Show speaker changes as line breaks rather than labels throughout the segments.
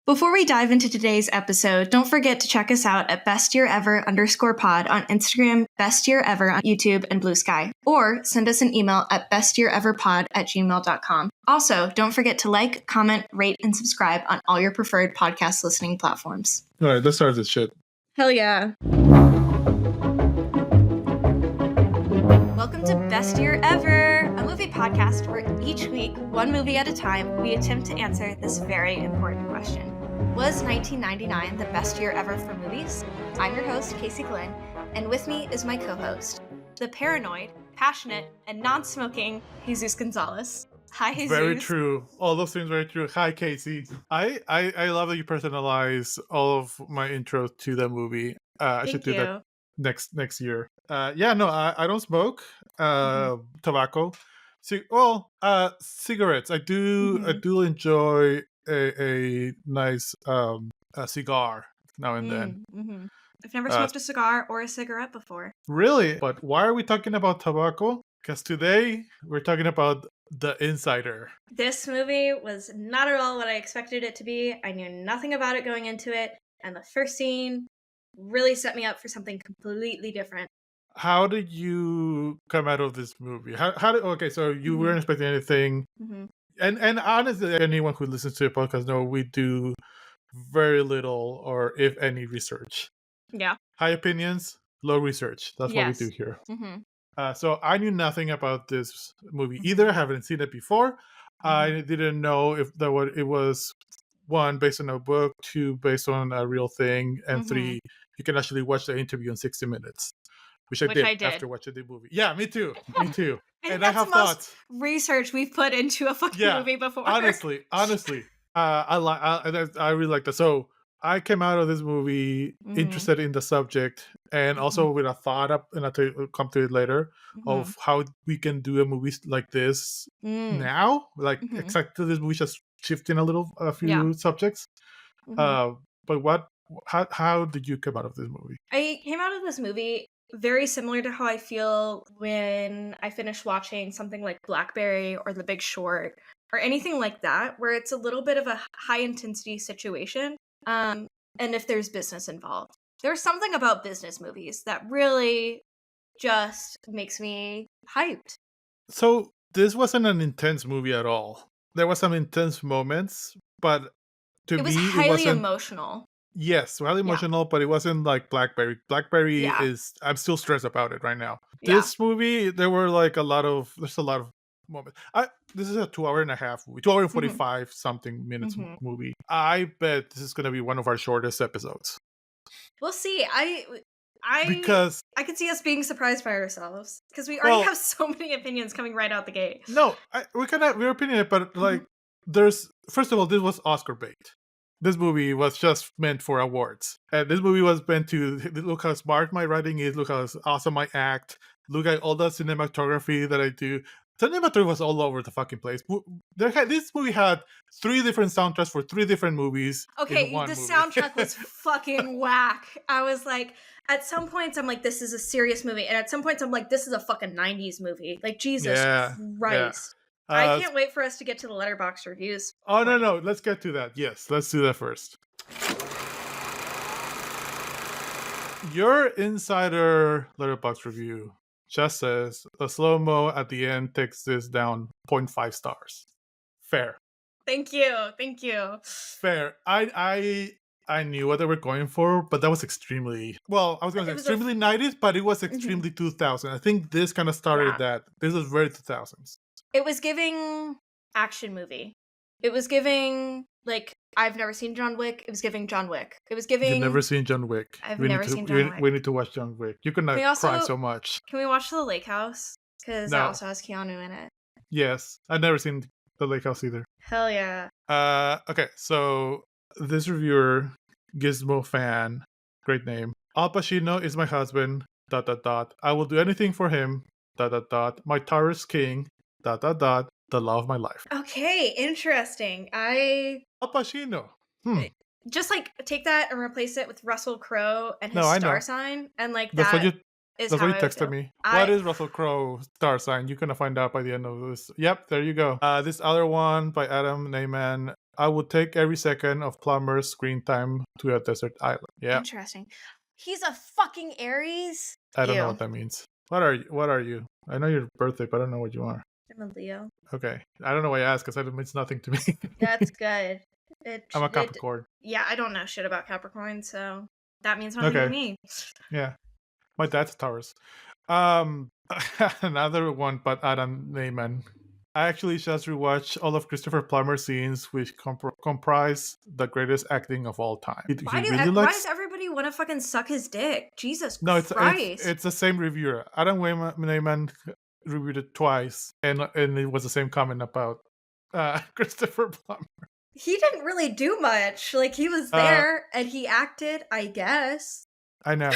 Before we dive into today's episode, don't forget to check us out at bestyearever_pod on Instagram, bestyearever on YouTube and Blue Sky, or send us an email at bestyeareverpod@gmail.com. Also, don't forget to like, comment, rate, and subscribe on all your preferred podcast listening platforms.
All right, let's start this shit.
Hell yeah. Welcome to Best Year Ever, a movie podcast where each week, one movie at a time, we attempt to answer this very important question. Was 1999 the best year ever for movies? I'm your host, Casey Glenn, and with me is my co-host, the paranoid, passionate, and non-smoking Jesus Gonzalez. Hi, Jesus.
Very true. All those things very true. Hi, Casey. I love that you personalize all of my intro to the movie. I should do that next year. I don't smoke tobacco. Cigarettes. I do enjoy a nice cigar now and then.
Mm-hmm. I've never smoked a cigar or a cigarette before.
Really? But why are we talking about tobacco? Because today we're talking about The Insider.
This movie was not at all what I expected it to be. I knew nothing about it going into it, and the first scene really set me up for something completely different.
How did you come out of this movie? So you weren't expecting anything.
Mm-hmm.
And honestly, anyone who listens to the podcast know we do very little or if any research.
Yeah.
High opinions, low research. That's what we do here.
Mm-hmm.
So I knew nothing about this movie either. I haven't seen it before. Mm-hmm. I didn't know if it was, one, based on a book, two, based on a real thing, and three, you can actually watch the interview in 60 minutes. Which I did after watching the movie. Yeah, me too. Me too.
And I have thoughts. Research we've put into a fucking movie before.
Honestly, I really like that. So I came out of this movie interested in the subject, and also with a thought up, and I'll come to it later, of how we can do a movie like this now. Like exactly this movie, just shifting a few subjects. But how did you come out of this movie?
I came out of this movie very similar to how I feel when I finish watching something like Blackberry or The Big Short or anything like that, where it's a little bit of a high intensity situation. And if there's business involved, there's something about business movies that really just makes me hyped.
So this wasn't an intense movie at all. There was some intense moments, but to me,
it was highly emotional.
Yes, highly emotional, but it wasn't like Blackberry. Blackberry is, I'm still stressed about it right now. This movie, there's a lot of moments. This is a 2.5 movie, 2 hours and 45 something minutes movie. I bet this is going to be one of our shortest episodes.
We'll see.
Because
I could see us being surprised by ourselves because we already have so many opinions coming right out the gate.
No, we can have your opinion, but first of all, this was Oscar bait. This movie was just meant for awards. And this movie was meant to look how smart my writing is, look how awesome I act, look at all the cinematography that I do. Cinematography was all over the fucking place. This movie had 3 different soundtracks for 3 different movies.
Okay, the soundtrack was fucking whack. I was like, at some points I'm like, this is a serious movie. And at some points I'm like, this is a fucking 90s movie. Like, Jesus Christ. Yeah. I can't wait for us to get to the Letterboxd reviews.
Oh, no. Let's get to that. Yes, let's do that first. Your Insider Letterboxd review just says the slow-mo at the end takes this down 0.5 stars. Fair.
Thank you.
Fair. I knew what they were going for, but that was extremely... Well, I was going to say extremely 90s, but it was extremely 2000. I think this kind of started that. This was very 2000s.
It was giving action movie. It was giving, like, I've never seen John Wick. It was giving John Wick. It was giving...
You've never seen John Wick.
I've never seen John Wick.
We need to watch John Wick. You could not cry so much.
Can we watch The Lake House? Because that also has Keanu in it.
Yes. I've never seen The Lake House either.
Hell yeah.
Okay, so this reviewer, Gizmo Fan, great name. Al Pacino is my husband, ... I will do anything for him, ... My Taurus King, ... the love of my life.
Okay, interesting. Al
Pacino.
Just like take that and replace it with Russell Crowe and his star sign, and like that's what you
texted me. What is Russell Crowe's star sign? You're gonna find out by the end of this. Yep, there you go. This other one by Adam Neyman I would take every second of Plumber's screen time to a desert island. Yeah,
Interesting. He's a fucking Aries.
I don't know
Ew.
what that means. What are you? What are you? I know your birthday, but I don't know what you are.
I'm a Leo.
Okay, I don't know why I asked because it means nothing to me.
That's good.
I'm a Capricorn.
Yeah, I don't know shit about Capricorn, so that means nothing to
Okay,
me.
yeah, my dad's a Taurus. Another one, but Adam Neyman. I actually just rewatched all of Christopher Plummer's scenes, which comprise the greatest acting of all time. He really
Why
likes.
does everybody want to fucking suck his dick? Jesus
No,
Christ.
it's the same reviewer. Adam Neyman reviewed it twice, and it was the same comment about Christopher Plummer.
He didn't really do much. Like, he was there and he acted, I guess.
I know.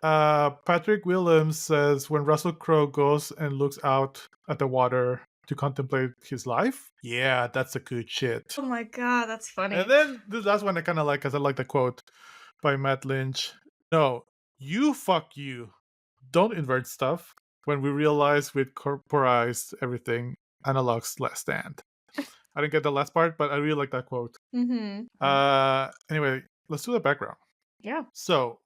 Patrick Williams says when Russell Crowe goes and looks out at the water to contemplate his life, yeah, that's a good shit.
Oh my god, that's funny.
And then this last one I kind of like, because I like the quote by Matt Lynch. No, you fuck you. Don't invert stuff. When we realize we'd corporized everything, analog's last stand. I didn't get the last part, but I really like that quote.
Mm-hmm.
Anyway, let's do the background.
Yeah.
So,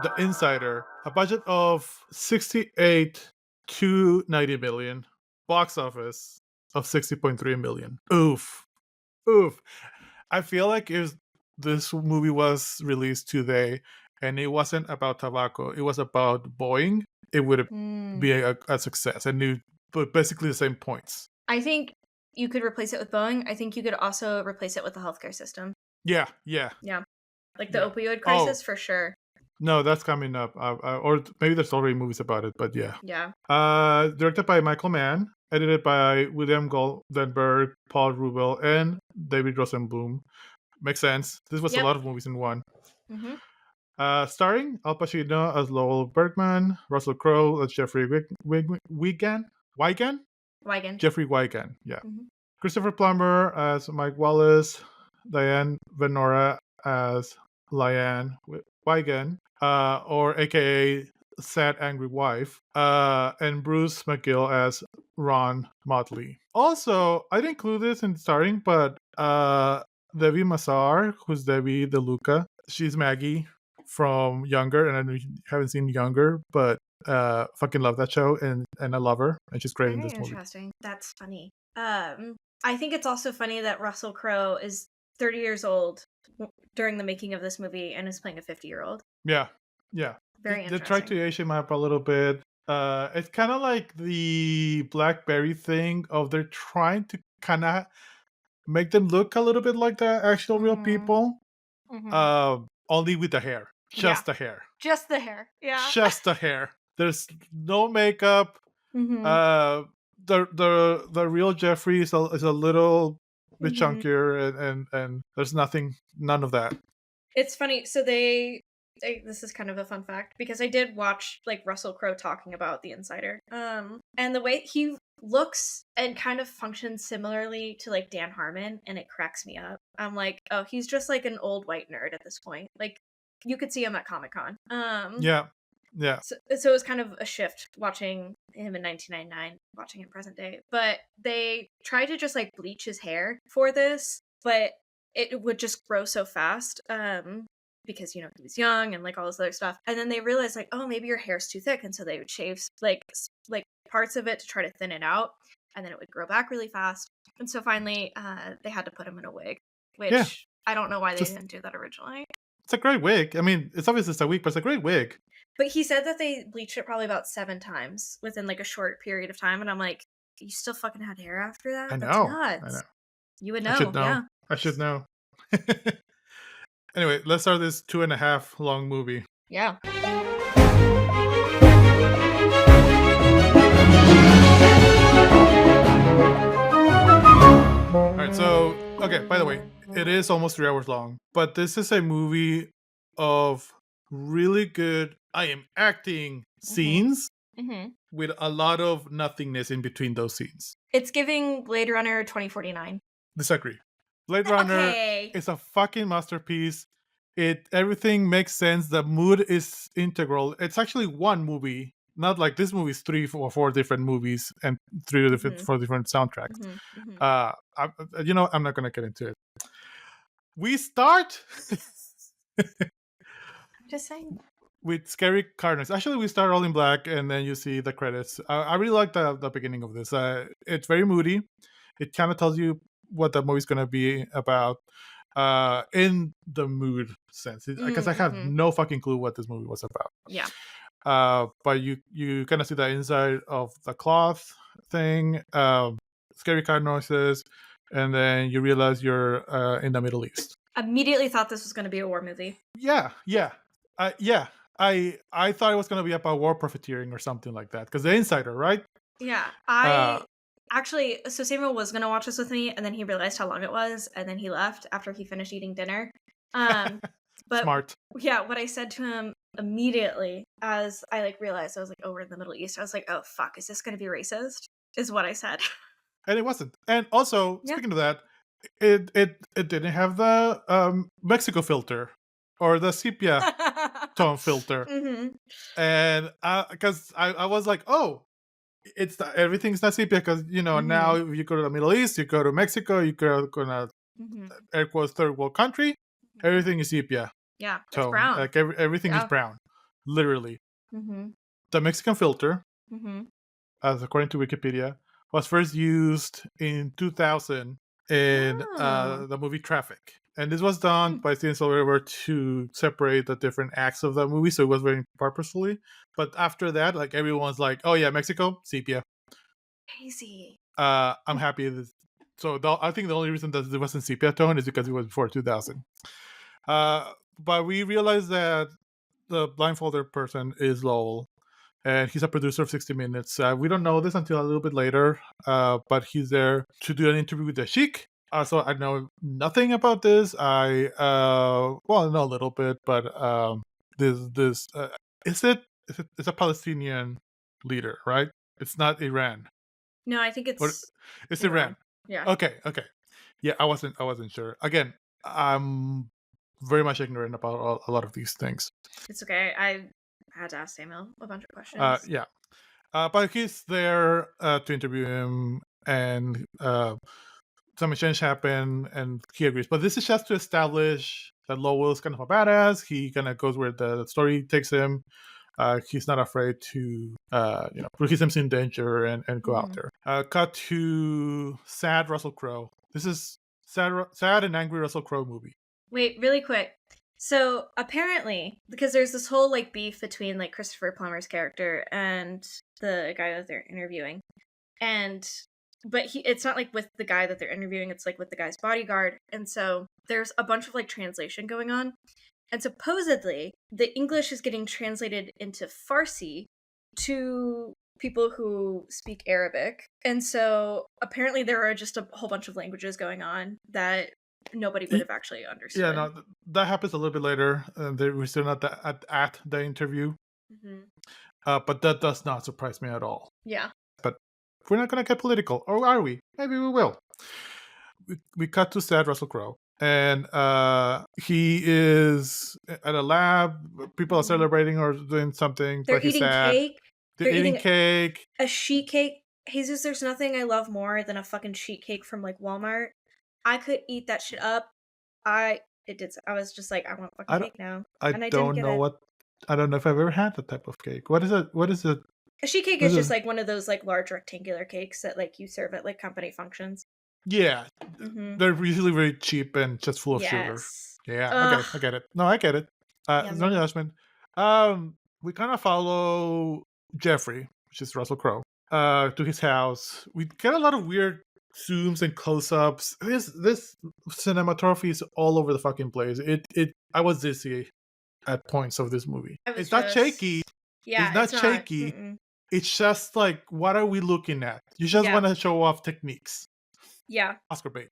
The Insider, a budget of 68 to 90 million, box office of 60.3 million. Oof. I feel like if this movie was released today and it wasn't about tobacco, it was about Boeing, it would be a success and new, but basically the same points.
I think you could replace it with Boeing. I think you could also replace it with the healthcare system.
Yeah.
Like the opioid crisis, for sure.
No, that's coming up. Or maybe there's already movies about it, but yeah.
Yeah.
Directed by Michael Mann, edited by William Goldenberg, Paul Rubel, and David Rosenblum. Makes sense. This was a lot of movies in one.
Mm-hmm.
Starring Al Pacino as Lowell Bergman, Russell Crowe as Jeffrey Wigan? Jeffrey Wigan, yeah.
Mm-hmm.
Christopher Plummer as Mike Wallace, Diane Venora as Lyanne Wigan, or AKA Sad Angry Wife, and Bruce McGill as Ron Motley. Also, I didn't include this in starting, but Debbie Mazar, who's Debbie DeLuca, she's Maggie from Younger, and I know you haven't seen Younger, but fucking love that show, and I love her, and she's great in this movie.
Interesting. That's funny. I think it's also funny that Russell Crowe is 30 years old during the making of this movie and is playing a 50-year-old.
Yeah.
Very interesting.
They tried to age him up a little bit. It's kind of like the Blackberry thing of they're trying to kind of make them look a little bit like the actual real people. Mm-hmm. Only with the hair. Just the hair.
Just the hair. Yeah.
Just the hair. There's no makeup. Mm-hmm. The real Jeffrey is a little bit chunkier, and there's none of that.
It's funny. So this is kind of a fun fact because I did watch like Russell Crowe talking about The Insider. And the way he looks and kind of functions similarly to like Dan Harmon, and it cracks me up. I'm like, oh, he's just like an old white nerd at this point. Like you could see him at Comic-Con.
Yeah.
So it was kind of a shift watching him in 1999, watching him present day. But they tried to just like bleach his hair for this, but it would just grow so fast. Because he was young and like all this other stuff, and then they realized like, oh, maybe your hair's too thick, and so they would shave like parts of it to try to thin it out, and then it would grow back really fast. And so finally they had to put him in a wig, which I don't know why they didn't do that originally.
It's a great wig. I mean, it's obviously a wig, but it's a great wig.
But he said that they bleached it probably about 7 times within like a short period of time, and I'm like, you still fucking had hair after that?
I know.
That's nuts.
I know.
You would know.
I should know. Anyway, let's start this 2.5 long movie.
Yeah.
All right, so, okay, by the way, it is almost 3 hours long, but this is a movie of really good I am acting scenes with a lot of nothingness in between those scenes.
It's giving Blade Runner 2049.
Disagree. Blade Runner is a fucking masterpiece. Everything makes sense. The mood is integral. It's actually one movie, not like this movie's 3 or 4 different movies and 4 different soundtracks. I'm not gonna get into it. We start
I'm just saying.
with Scary Carnage. Actually, we start all in black, and then you see the credits. I really like the beginning of this. It's very moody. It kind of tells you what the movie's gonna be about, in the mood sense. Because I have no fucking clue what this movie was about.
Yeah.
But you kind of see the inside of the cloth thing, scary car noises, and then you realize you're in the Middle East.
Immediately thought this was going to be a war movie.
Yeah. I thought it was going to be about war profiteering or something like that, because the Insider, right?
Yeah, I actually, so Samuel was going to watch this with me, and then he realized how long it was, and then he left after he finished eating dinner. But
Smart.
Yeah, what I said to him immediately as I realized I was oh, we're in the Middle East, I was oh fuck, is this going to be racist? Is what I said.
And it wasn't. And also, speaking of that, it didn't have the Mexico filter or the sepia tone filter. And because I was like, oh, everything's not sepia, because now if you go to the Middle East, you go to Mexico, you go to air quotes third world country, everything is sepia.
Yeah,
tone.
It's brown.
Like everything is brown, literally. The Mexican filter, as according to Wikipedia, was first used in 2000 in the movie Traffic. And this was done by Steven Spielberg to separate the different acts of the movie, so it was very purposefully. But after that, everyone's like, oh yeah, Mexico, sepia.
Crazy.
I'm happy. I think the only reason that it wasn't sepia tone is because it was before 2000. But we realized that the blindfolded person is Lowell, and he's a producer of 60 Minutes. We don't know this until a little bit later, but he's there to do an interview with the Sheik. So I know nothing about this. I know a little bit, but it's a Palestinian leader, right? It's not Iran.
No, I think
it's Iran.
Yeah.
Okay. Yeah, I wasn't sure. Again, I'm very much ignorant about a lot of these things.
It's okay. I had to ask Samuel a bunch of questions.
Yeah. But he's there to interview him, and some exchange happen, and he agrees. But this is just to establish that Lowell's kind of a badass. He kind of goes where the story takes him. He's not afraid to, put himself in danger and go out there. Cut to sad Russell Crowe. This is sad and angry Russell Crowe movie.
Wait, really quick. So apparently, because there's this whole beef between Christopher Plummer's character and the guy that they're interviewing, but it's not with the guy that they're interviewing. It's with the guy's bodyguard, and so there's a bunch of translation going on, and supposedly the English is getting translated into Farsi to people who speak Arabic, and so apparently there are just a whole bunch of languages going on that nobody would have actually understood.
Yeah, no, that happens a little bit later. We're still not at the interview. But that does not surprise me at all.
Yeah.
But we're not going to get political, or are we? Maybe we will. We cut to sad Russell Crowe, and he is at a lab. People are celebrating or doing something,
They're
but he's
eating
sad.
cake.
They're eating cake.
A sheet cake. Jesus, there's nothing I love more than a fucking sheet cake from Walmart. I could eat that shit up. I was just I want fucking cake now.
I don't know if I've ever had that type of cake. What is it?
A sheet cake is just one of those large rectangular cakes that you serve at company functions.
Yeah. They're usually very cheap and just full of sugar. Yeah, I get it. No, I get it. No judgment. We kind of follow Jeffrey, which is Russell Crowe, to his house. We get a lot of weird zooms and close-ups. This cinematography is all over the fucking place. I was dizzy at points of this movie. It's not shaky.
Yeah,
it's not shaky. It's just what are we looking at? You just want to show off techniques.
Yeah.
Oscar bait.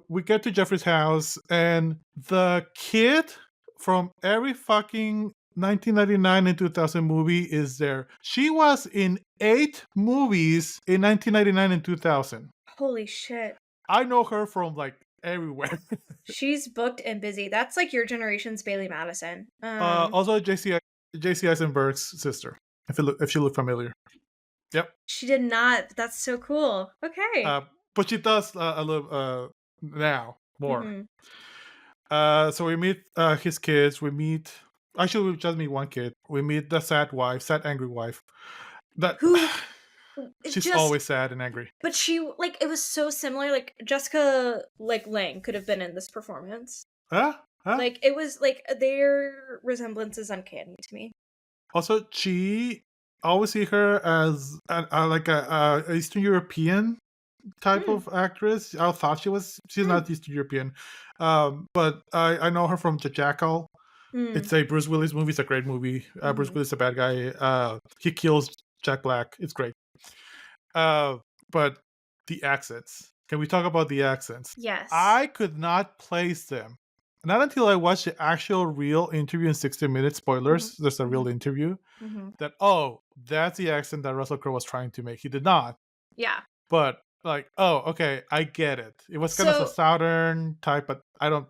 We get to Jeffrey's house, and the kid from every fucking 1999 and 2000 movie is there. She was in 8 movies in 1999 and 2000.
Holy shit.
I know her from everywhere.
She's booked and busy. That's your generation's Bailey Madison.
Also JC J.C. Eisenberg's sister. If she look familiar. Yep.
She did not. That's so cool. Okay.
Uh, but she does a little now more.
Mhm.
So we meet his kids. We meet. Actually, we just meet one kid. We meet the sad wife, sad angry wife. That
Who it
she's
just
always sad and angry.
but she like it was so similar. Like Jessica like Lang could have been in this performance.
Huh? Huh?
Like it was like their resemblance is uncanny to me.
Also, she I always see her as like a Eastern European type
Hmm.
of actress. I thought she was. She's
Hmm.
not Eastern European, but I know her from The Jackal.
Hmm.
It's a Bruce Willis movie. It's a great movie. Bruce
Hmm.
Willis is a bad guy. He kills Jack Black. It's great. Uh, but the accents. Can we talk about the accents?
Yes.
I could not place them. Not until I watched the actual real interview in 60 Minutes.
Hmm.
Spoilers. There's a
Hmm.
real interview.
Hmm.
That, oh, that's the accent that Russell Crowe was trying to make. He did not.
Yeah.
But like, oh, okay, I get it. It was kind of a
So
southern type, but I don't.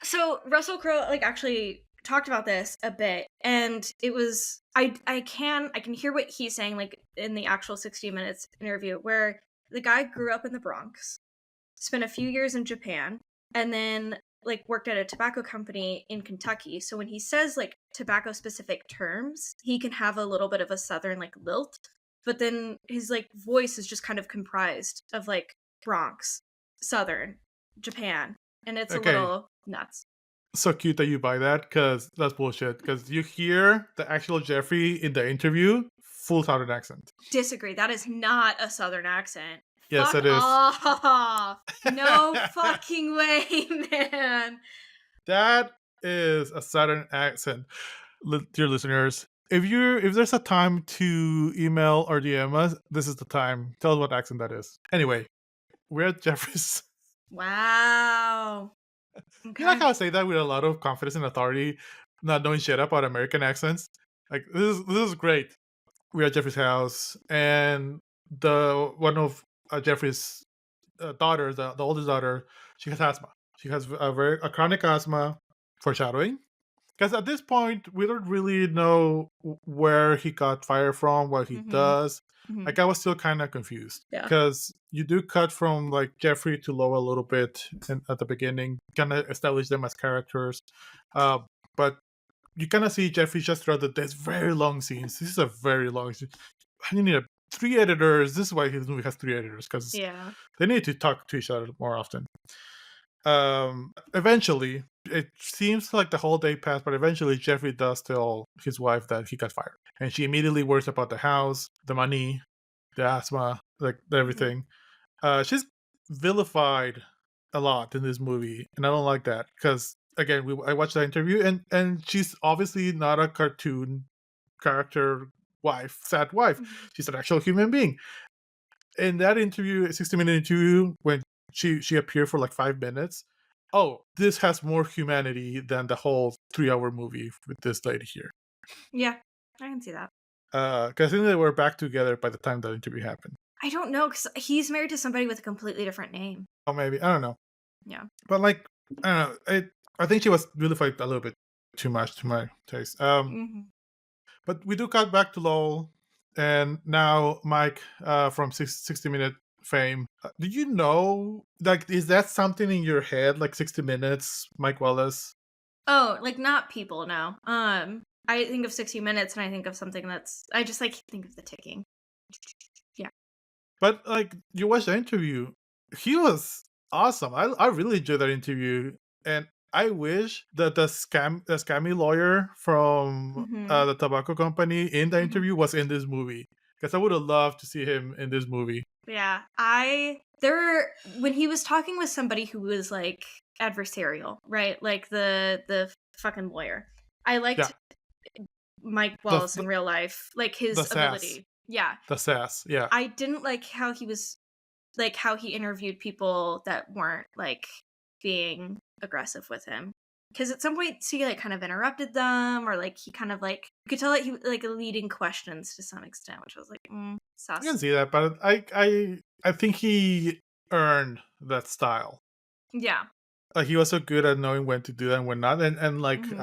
so Russell Crowe like actually talked about this a bit, and it was I can hear what he's saying like in the actual 60 minutes interview where the guy grew up in the Bronx, spent a few years in Japan, and then like worked at a tobacco company in Kentucky. So when he says like tobacco specific terms, he can have a little bit of a southern like lilt, but then his like voice is just kind of comprised of like Bronx, southern, Japan, and it's a
Okay,
little nuts.
so cute that you buy that because that's bullshit. Because you hear the actual Jeffrey in the interview, full southern accent.
Disagree. That is not a southern accent.
Yes,
Fuck
it is.
off. No fucking way, man.
That is a southern accent, dear listeners. If there's a time to email or DM us, this is the time. Tell us what accent that is. Anyway, we're at Jeffrey's.
Wow.
You like
Okay.
how I say that with a lot of confidence and authority, not knowing shit about American accents? Like this is great. We're at Jeffrey's house, and the one of Jeffrey's daughters, the oldest daughter, she has asthma. She has a chronic asthma. Foreshadowing. Because at this point, we don't really know where he got fired from, what he
Mhm.
does.
Mhm.
Like, I was still kind of confused.
Yeah.
Because you do cut from, like, Jeffrey to Loa a little bit at the beginning, kind of establish them as characters. Uh, but you kind of see Jeffrey just throughout there's very long scenes. This is a very long scene. You need 3 editors. This is why his movie has 3 editors, because
Yeah.
they need to talk to each other more often. Eventually, it seems like the whole day passed, but eventually Jeffrey does tell his wife that he got fired, and she immediately worries about the house, the money, the asthma, like
Mhm.
everything. She's vilified a lot in this movie, and I don't like that because again, I watched that interview, and she's obviously not a cartoon character wife, sad wife.
Mhm.
She's an actual human being. In that interview, 60-minute interview, when she appeared for like 5 minutes. Oh, this has more humanity than the whole 3-hour movie with this lady here.
Yeah. I can see that.
Because I think they were back together by the time that interview happened.
I don't know cuz he's married to somebody with a completely different name.
Or maybe I don't know,
Yeah.
but like I don't know. I think she was vilified a little bit too much to my taste.
Mhm.
But we do cut back to Lowell, and now Mike from 60 Minute fame. Do you know, like, is that something in your head, like 60 Minutes, Mike Wallace?
Oh, like not people now. I think of 60 minutes and I think of something that's I just like think of the ticking. Yeah.
But, like, you watched the interview. He was awesome. I really enjoyed that interview, and I wish that the scammy lawyer from
Mhm.
the tobacco company in the
Mhm.
interview was in this movie because I would have loved to see him in this movie.
Yeah. I there were when he was talking with somebody who was like adversarial, right? Like the fucking lawyer. I
Yeah,
liked Mike
the
Wallace in
the,
real life, like
the
his
sass,
ability. Yeah.
the sass. Yeah,
I didn't like how he was like how he interviewed people that weren't like being aggressive with him. Because at some point he like kind of interrupted them, or like he kind of like you could tell that he like leading questions to some extent, which I was like,
I can
sus.
see that, but I think he earned that style.
Yeah.
Like he was so good at knowing when to do that and when not, and like
Hmm.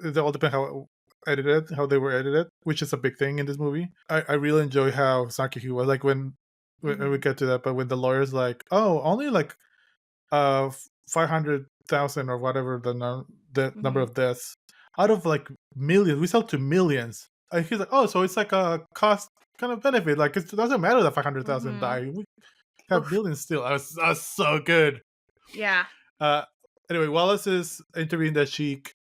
it all depends how. edited, how they were edited, which is a big thing in this movie. I really enjoy how snarky he was. Like when we
Mhm.
get to that, but when the lawyer's like, "Oh, only like 500,000 or whatever the number
Mhm.
of deaths out of like millions. We sell to millions." And he's like, "Oh, so it's like a cost kind of benefit. Like it doesn't matter that 500,000
Mhm.
die. We have
Oof.
millions still." I was so good.
Yeah.
Uh, anyway, Wallace is interviewing the Sheik.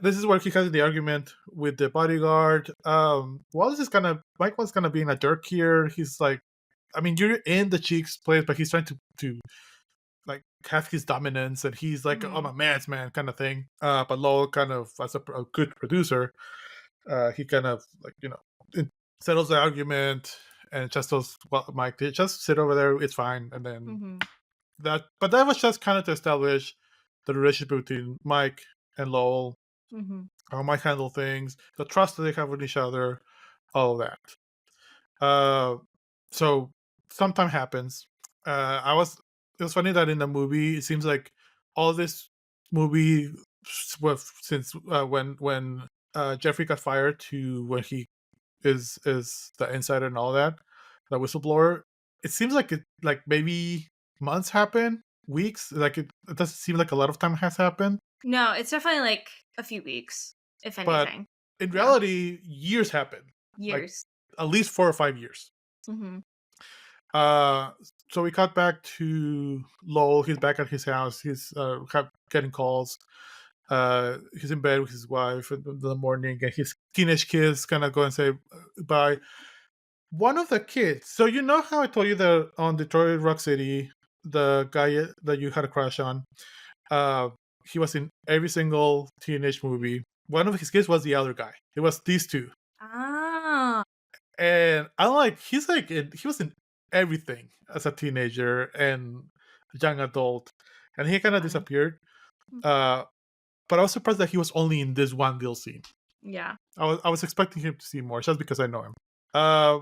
This is where he has the argument with the bodyguard. Wallace is kind of Mike was kind of being a jerk here. He's like, I mean, you're in the Sheik's place, but he's trying to like have his dominance, and he's like, I'm
Mhm.
a man's man kind of thing. But Lowell kind of, as a good producer, he kind of like settles the argument and just tells Mike, just sit over there, it's fine, and then
Mhm.
that was just kind of to establish the relationship between Mike and Lowell,
Mhm.
how Mike handle things, the trust that they have with each other, all of that. Uh, so sometime happens. I was It was funny that in the movie it seems like all this movie since when Jeffrey got fired to when he is the insider and all that, the whistleblower. It seems like maybe months happen, weeks. Like it doesn't seem like a lot of time has happened,
No, it's definitely like a few weeks, if
but
anything.
in
Yeah.
reality, years happen. Like
Years.
at least 4 or 5 years.
Mhm.
Uh, so we cut back to Lowell. He's back at his house. He's getting calls. He's in bed with his wife in the morning, and his teenage kids kind of go and say bye. One of the kids. So you know how I told you that on Detroit Rock City, the guy that you had a crush on, uh, he was in every single teenage movie. One of his kids was the other guy. It was these two,
Ah.
and I'm like, he was in everything as a teenager and young adult, and he kind of
Fun.
disappeared. Uh, but I was surprised that he was only in this one little scene.
Yeah.
I was expecting him to see more just because I know him. Uh,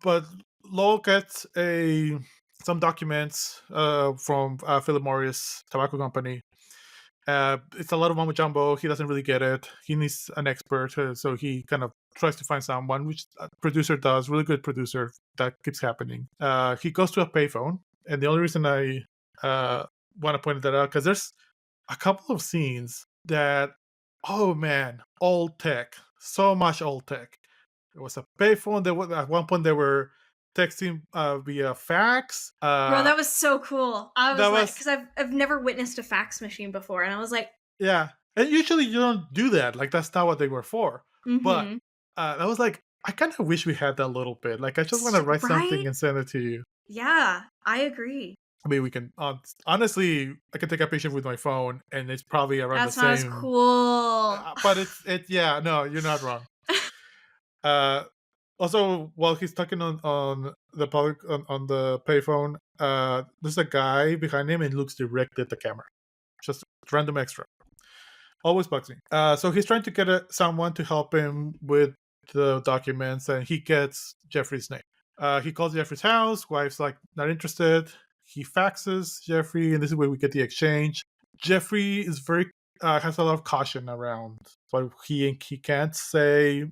but Lowell gets a some documents from Philip Morris Tobacco Company. It's a lot of mumbo jumbo. He doesn't really get it. He needs an expert, so he kind of tries to find someone, which a producer does. Really good producer. That keeps happening. He goes to a payphone, and the only reason I want to point that out because there's a couple of scenes that, oh man, old tech, so much old tech. There was a payphone. At one point they were texting via fax.
Bro, that was so cool. I
That
was like,
was
because I've never witnessed a fax machine before, and I was like,
Yeah, and usually you don't do that. Like that's not what they were for. But
mm-hmm.
I was like, I kind of wish we had that little bit. Like I just want to write something
Right?
and send it to you.
Yeah, I agree.
I mean, we can honestly, I can take a picture with my phone, and it's probably around the
That's not as
same.
cool.
But yeah, no, you're not wrong. Uh, Also, while he's talking on the public on the payphone, there's a guy behind him and looks directly at the camera. Just random extra. Always bugs me. So he's trying to get someone to help him with the documents, and he gets Jeffrey's name. He calls Jeffrey's house. Wife's like not interested. He faxes Jeffrey, and this is where we get the exchange. Jeffrey is very has a lot of caution around what he can't say.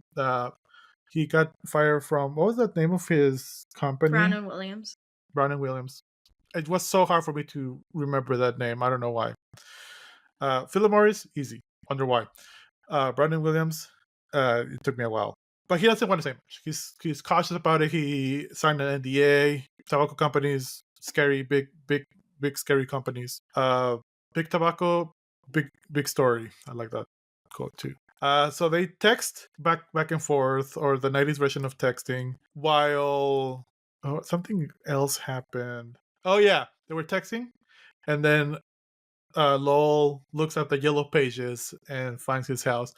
He got fired from what was the name of his
Brown
company?
and Williams.
Brown and Williams. It was so hard for me to remember that name. I don't know why. Philip Morris, easy. Wonder why. Brandon Williams, it took me a while, but he doesn't want to say much. He's cautious about it. He signed an NDA. Tobacco companies, scary, big, scary companies. Big tobacco, big story. I like that quote too. So they text back and forth, or the '90s version of texting, while something else happened. Oh yeah, they were texting, and then Lowell looks at the yellow pages and finds his house.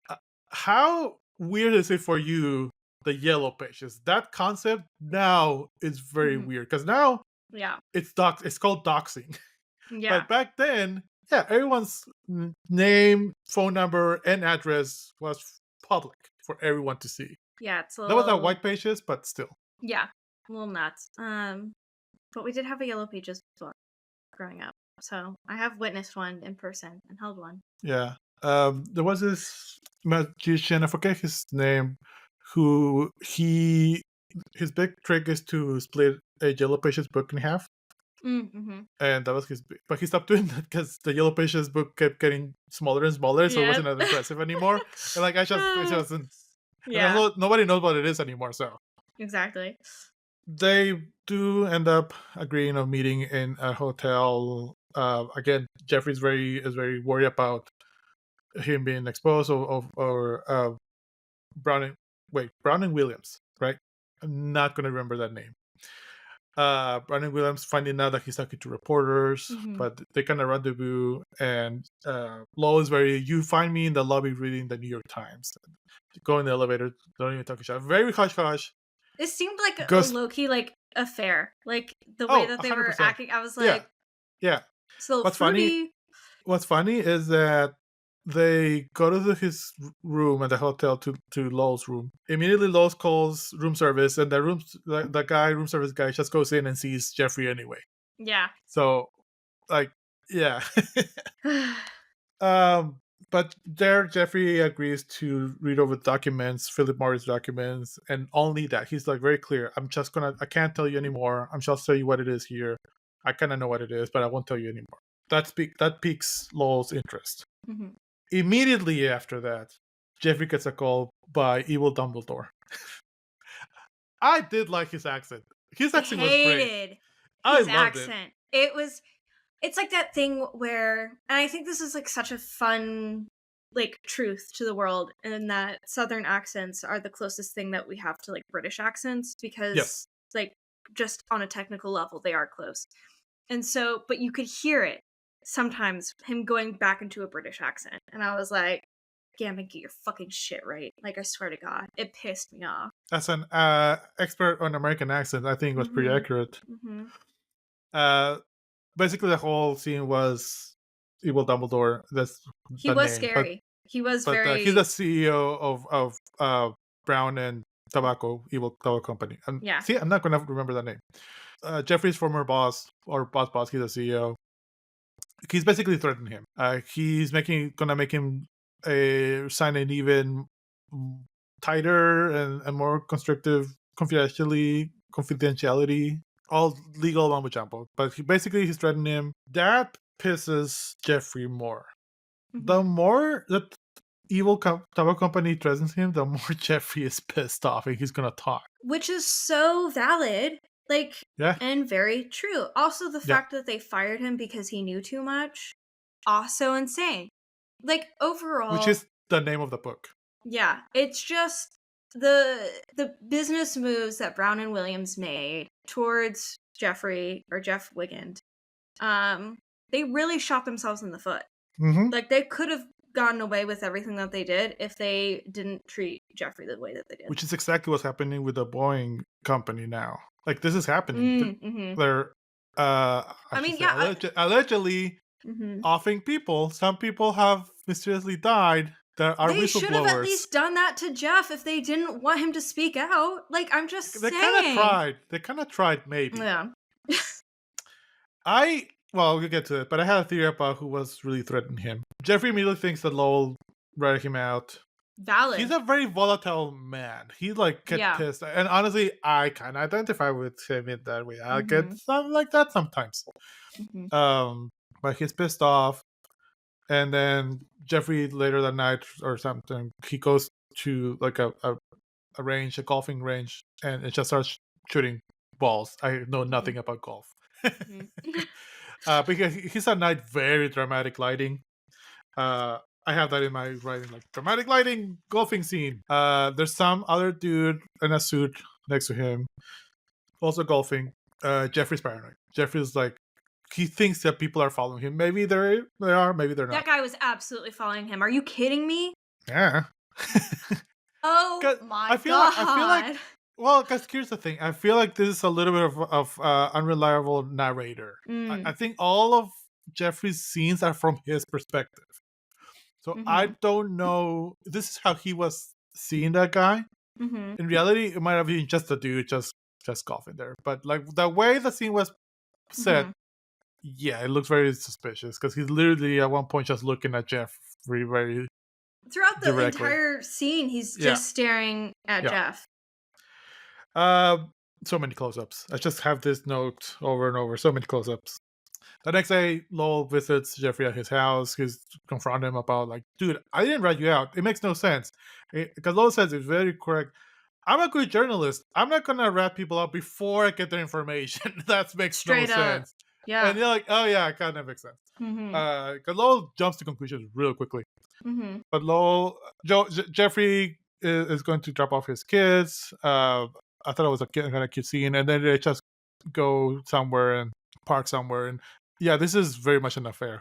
Uh, How weird is it for you, the yellow pages? That concept now is very
Mhm.
weird because now
Yeah.
it's called doxing.
Yeah.
But back then, yeah, everyone's name, phone number, and address was public for everyone to see.
Yeah, it's a
That was not
little
white pages, but still.
yeah, a little nuts. But we did have a Yellow Pages book growing up. So I have witnessed one in person and held one.
Yeah. There was this magician, I forget his name, who his big trick is to split a Yellow Pages book in half.
Mm-hmm.
And that was but he stopped doing that because the Yellow Pages book kept getting smaller and smaller, so it
Yep.
wasn't as impressive anymore. And like it just wasn't. And
Yeah,
also, nobody knows what it is anymore. So
exactly.
they do end up agreeing on meeting in a hotel. Again, Jeffrey is very worried about him being exposed or Browning. Wait, Browning Williams, right? I'm not gonna remember that name. Brandon Williams finding out that he's talking to reporters,
Mm-hmm.
but they kind of rendezvous. And Lowell is very, you find me in the lobby reading the New York Times. Go in the elevator, don't even talk to each other. Very hush hush.
It seemed like a
Goes,
low-key like affair. Like the way
oh,
that they were
100%.
acting, I was
Yeah,
like,
yeah.
so
What's funny?
fruity.
What's funny is that they go to his room at the hotel to Lowell's room. Immediately, Lowell calls room service, and the room service guy just goes in and sees Jeffrey anyway.
Yeah.
So, like, yeah. But there, Jeffrey agrees to read over the documents, Philip Morris documents, and only that. He's like very clear. I can't tell you anymore. I'm just tell you what it is here. I kind of know what it is, but I won't tell you anymore. That piques Lowell's interest.
Mm-hmm.
Immediately after that, Jeffrey gets a call by evil Dumbledore. I did like his accent. His accent was great.
Hated
I
his
loved it.
accent. It's like that thing where, and I think this is like such a fun like truth to the world, in that Southern accents are the closest thing that we have to like British accents, because
Yes.
like just on a technical level they are close. And so, but you could hear it sometimes, him going back into a British accent, and I was like, Gambit, get your fucking shit right. Like, I swear to God, it pissed me off.
As an expert on American accent, I think it was pretty accurate.
Mm-hmm.
Basically, the whole scene was evil Dumbledore. That's
He
the
was
name.
scary. He was very.
He's the CEO of Brown and Tobacco Evil Tobacco Company. And
Yeah.
see, I'm not gonna remember that name. Jeffrey's former boss or boss. He's the CEO. He's basically threatening him. He's gonna make him sign an even tighter and more constrictive confidentiality, all legal mumbo jumbo. But he's threatening him. That pisses Jeffrey more.
Mm-hmm.
The more that evil tobacco company threatens him, the more Jeffrey is pissed off and he's gonna talk.
Which is so valid. Like,
yeah,
and very true. Also, the fact that they fired him because he knew too much, also insane. Like, overall,
which is the name of the book.
Yeah, it's just the business moves that Brown and Williams made towards Jeffrey or Jeff Wigand. They really shot themselves in the foot.
Mm-hmm.
Like, they could have gotten away with everything that they did if they didn't treat Jeffrey the way that they did.
Which is exactly what's happening with the Boeing company now. Like, this is happening.
Mm-hmm.
They're, allegedly offing people. Some people have mysteriously died that are whistleblowers.
They should have at least done that to Jeff if they didn't want him to speak out. Like, I'm just saying.
They kind of tried, maybe.
Yeah.
Well, we'll get to it, but I had a theory about who was really threatening him. Jeffrey immediately thinks that Lowell ratted him out.
Valid.
He's a very volatile man. He like gets pissed, and honestly, I kind of identify with him in that way. I get something like that sometimes. But he's pissed off, and then Jeffrey later that night or something, he goes to like a range, a golfing range, and it just starts shooting balls. I know nothing about golf. Because he's at night, very dramatic lighting. I have that in my writing, like dramatic lighting, golfing scene. There's some other dude in a suit next to him, also golfing. Jeffrey's paranoid. Jeffrey's like, he thinks that people are following him. Maybe they are, maybe they're not.
That guy was absolutely following him. Are you kidding me?
Yeah.
Oh my God.
I feel like, well, because here's the thing. I feel like this is a little bit of unreliable narrator. I think all of Jeffrey's scenes are from his perspective. So I don't know. This is how he was seeing that guy. In reality, it might have been just a dude just golfing there. But like the way the scene was set, yeah, it looks very suspicious because he's literally at one point just looking at Jeff very, very
Throughout the
directly.
entire scene, he's
Yeah,
just staring at
yeah.
Jeff.
So many close-ups. I just have this note over and over. So many close-ups. The next day, Lowell visits Jeffrey at his house. He's confronting him about, like, dude, I didn't write you out. It makes no sense. Because Lowell says it's very correct. I'm a good journalist. I'm not gonna rat people out before I get their information. That makes no
Straight up.
sense. And
Yeah.
you're like, oh yeah, it kind of makes sense.
Mhm.
Because Lowell jumps to conclusions real quickly.
Mhm.
But Jeffrey is going to drop off his kids. I thought it was a kind of cute scene, and then they just go somewhere and park somewhere, and yeah, this is very much an affair.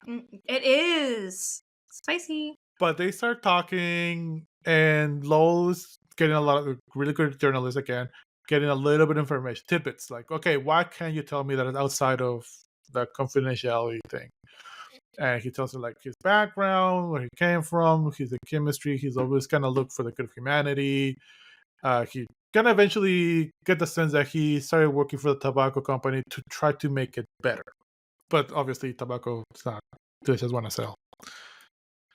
It is spicy.
But they start talking, and Lowell's getting a lot of really good journalists again, getting a little bit of information, tidbits like, okay, why can't you tell me that it's outside of the confidentiality thing? And he tells her like his background, where he came from, his chemistry. He's always kind of looked for the good of humanity. He kind of eventually get the sense that he started working for the tobacco company to try to make it better. But obviously, tobacco is not. They just want to sell.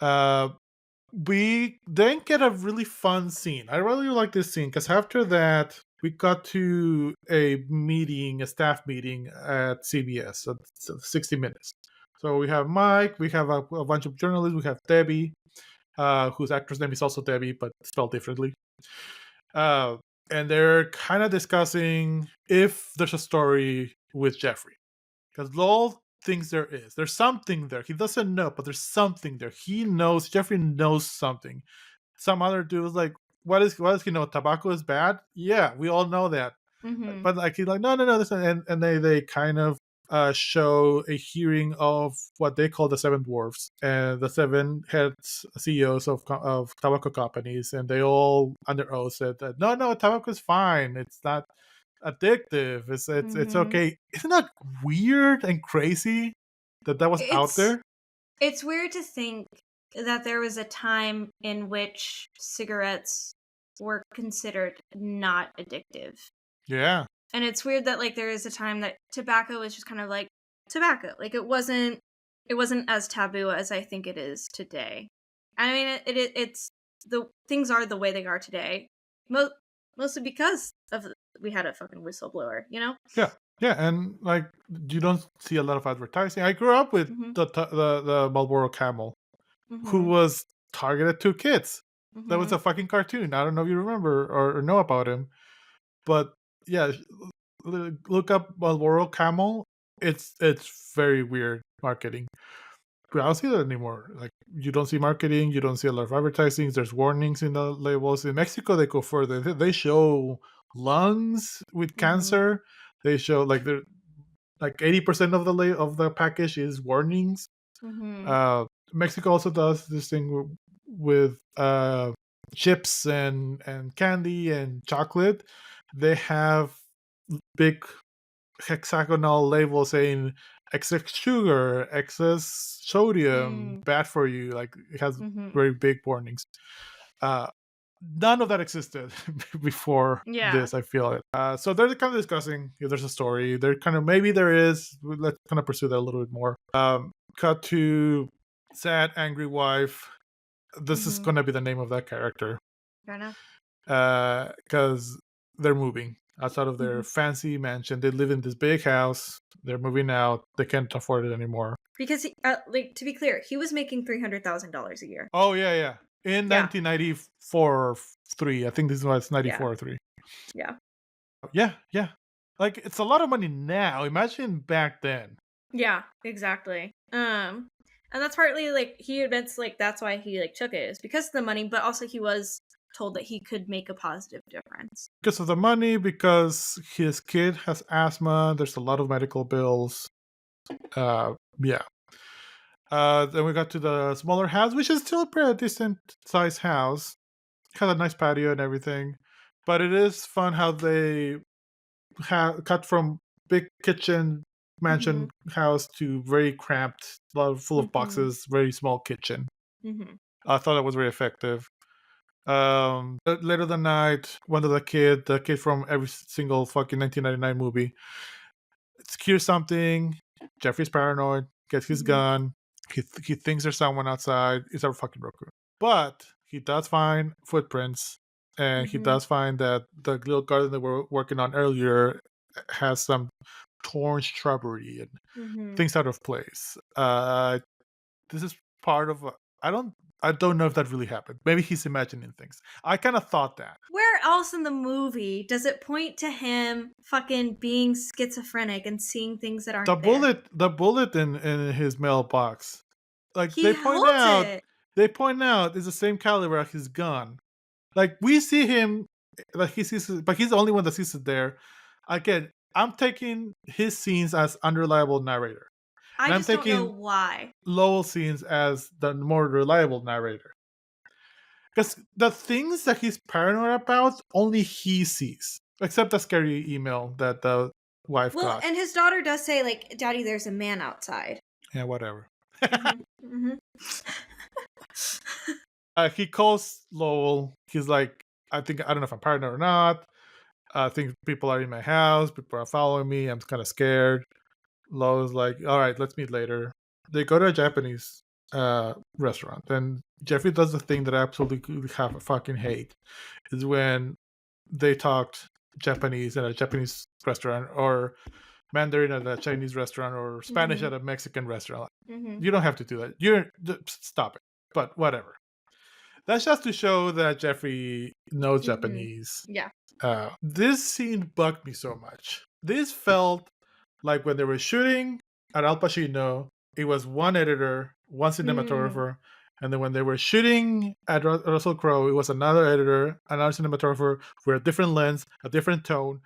Uh, we then get a really fun scene. I really like this scene because after that, we got to a meeting, a staff meeting at CBS, so 60 Minutes. So we have Mike, we have a bunch of journalists, we have Debbie, whose actress name is also Debbie, but spelled differently. Uh, and they're kind of discussing if there's a story with Jeffrey. Because Lowell thinks there is. There's something there. He doesn't know, but there's something there. He knows, Jeffrey knows something. Some other dude was like, what does he know? Tobacco is bad? Yeah, we all know that.
Mhm.
But like he's like, no, this and they kind of show a hearing of what they call the seven dwarfs and the seven heads CEOs of tobacco companies, and they all under oath said that no, tobacco is fine. It's not addictive. It's
Mhm.
okay. Isn't that weird and crazy that was out
It's
there?
it's weird to think that there was a time in which cigarettes were considered not addictive.
Yeah,
And it's weird that like there is a time that tobacco was just kind of like tobacco. Like it wasn't as taboo as I think it is today. I mean it's the things are the way they are today. Mostly because of we had a fucking whistleblower, you know?
yeah, and like you don't see a lot of advertising. I grew up with
Mhm.
the Marlboro Camel, who
Mhm.
was targeted to kids. That was
Mhm.
a fucking cartoon. I don't know if you remember or know about him, but yeah, look up Marlboro Camel. It's very weird marketing. But I don't see that anymore. Like you don't see marketing, you don't see a lot of advertising. There's warnings in the labels. In Mexico, they go further. They show lungs with
Mhm.
cancer. They show like they're like 80% of of the package is warnings.
Mhm.
uh Mexico also does this thing with chips and candy and chocolate. They have big hexagonal labels saying excess sugar, excess sodium,
Mm.
bad for you. Like it has
Mhm.
very big warnings. uh None of that existed before
Yeah.
this. I feel it. So they're kind of discussing if there's a story. They're kind of maybe there is. Let's kind of pursue that a little bit more. Cut to sad, angry wife. This is
Mhm.
going to be the name of that character
Fair enough.
because they're moving outside of their
Mhm.
fancy mansion. They live in this big house. They're moving out. They can't afford it anymore.
Because like to be clear, he was making $300,000 a year.
Oh yeah. In
Yeah.
1994 or 3, I think this was
Yeah.
94 or 3.
Yeah.
Yeah. Like it's a lot of money now. Imagine back then.
Yeah, exactly. And that's partly like he admits like that's why he like took it is because of the money, but also he was told that he could make a positive difference.
Because of the money, because his kid has asthma, there's a lot of medical bills. Yeah. Then we got to the smaller house, which is still a pretty decent sized house. Has a nice patio and everything. But it is fun how they cut from big kitchen
Mhm.
mansion house to very cramped, full of
Mhm.
boxes, very small kitchen.
Mhm.
I thought that was very effective. Later that night, one of the kid from every single fucking 1999 movie, secures something. Jeffrey's paranoid, gets his
Mhm.
gun, He thinks there's someone outside. It's a fucking raccoon. But he does find footprints, and he
Mhm.
does find that the little garden that we're working on earlier has some torn shrubbery and
Mhm.
things out of place. This is part of. I don't know if that really happened. Maybe he's imagining things. I kind of thought that.
Where else in the movie does it point to him fucking being schizophrenic and seeing things that aren't there?
The bullet in his mailbox, like
He holds it.
they point out is the same caliber as his gun. Like we see him, like he sees, but he's the only one that sees it there. Again, I'm taking his scenes as unreliable narrator,
I
and I'm
just don't know
taking
why.
Lowell's scenes as the more reliable narrator. Because the things that he's paranoid about, only he sees, except the scary email that the wife
Well,
got.
and his daughter does say, like, "Daddy, there's a man outside."
Yeah, whatever.
Mhm. Mhm.
He calls Lowell. He's like, I don't know if I'm paranoid or not. I think people are in my house. People are following me. I'm kind of scared. Lowell's like, all right, let's meet later. They go to a Japanese restaurant, and Jeffrey does the thing that I absolutely have a fucking hate. Is when they talked Japanese at a Japanese restaurant, or Mandarin at a Chinese restaurant, or Spanish at
Mhm.
a Mexican restaurant.
Mhm.
You don't have to do that. You're just stop it. But whatever. That's just to show that Jeffrey knows
Mhm.
Japanese.
Yeah.
This scene bugged me so much. This felt like when they were shooting at Al Pacino, it was one editor, one
Mm.
cinematographer, and then when they were shooting at Russell Crowe, it was another editor, another cinematographer with a different lens, a different tone.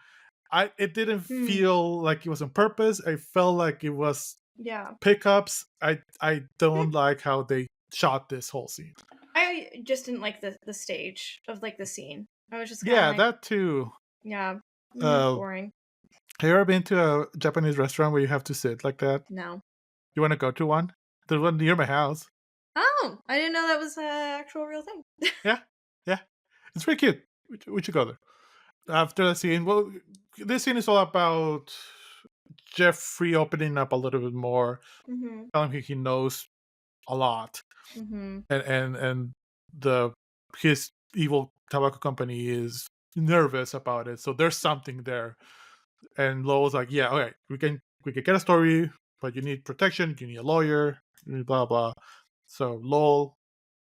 It didn't
Mm.
feel like it was on purpose. I felt like it was
Yeah.
pickups. I
Hmm.
don't like how they shot this whole scene.
I just didn't like the stage of, like, the scene. I was just kinda
Yeah,
like,
that too.
yeah,
Uh,
boring.
have you ever been to a Japanese restaurant where you have to sit like that?
No.
You want to go to one? There's one near my house.
Oh, I didn't know that was a actual real thing.
Yeah, yeah, it's pretty cute. We should go there. After that scene, well, this scene is all about Jeffrey opening up a little bit more,
Mhm.
telling him he knows a lot,
Mhm.
and the his evil tobacco company is nervous about it. So there's something there. And Lowell's like, yeah, okay, we can get a story, but you need protection, you need a lawyer, you need blah blah. So Lowell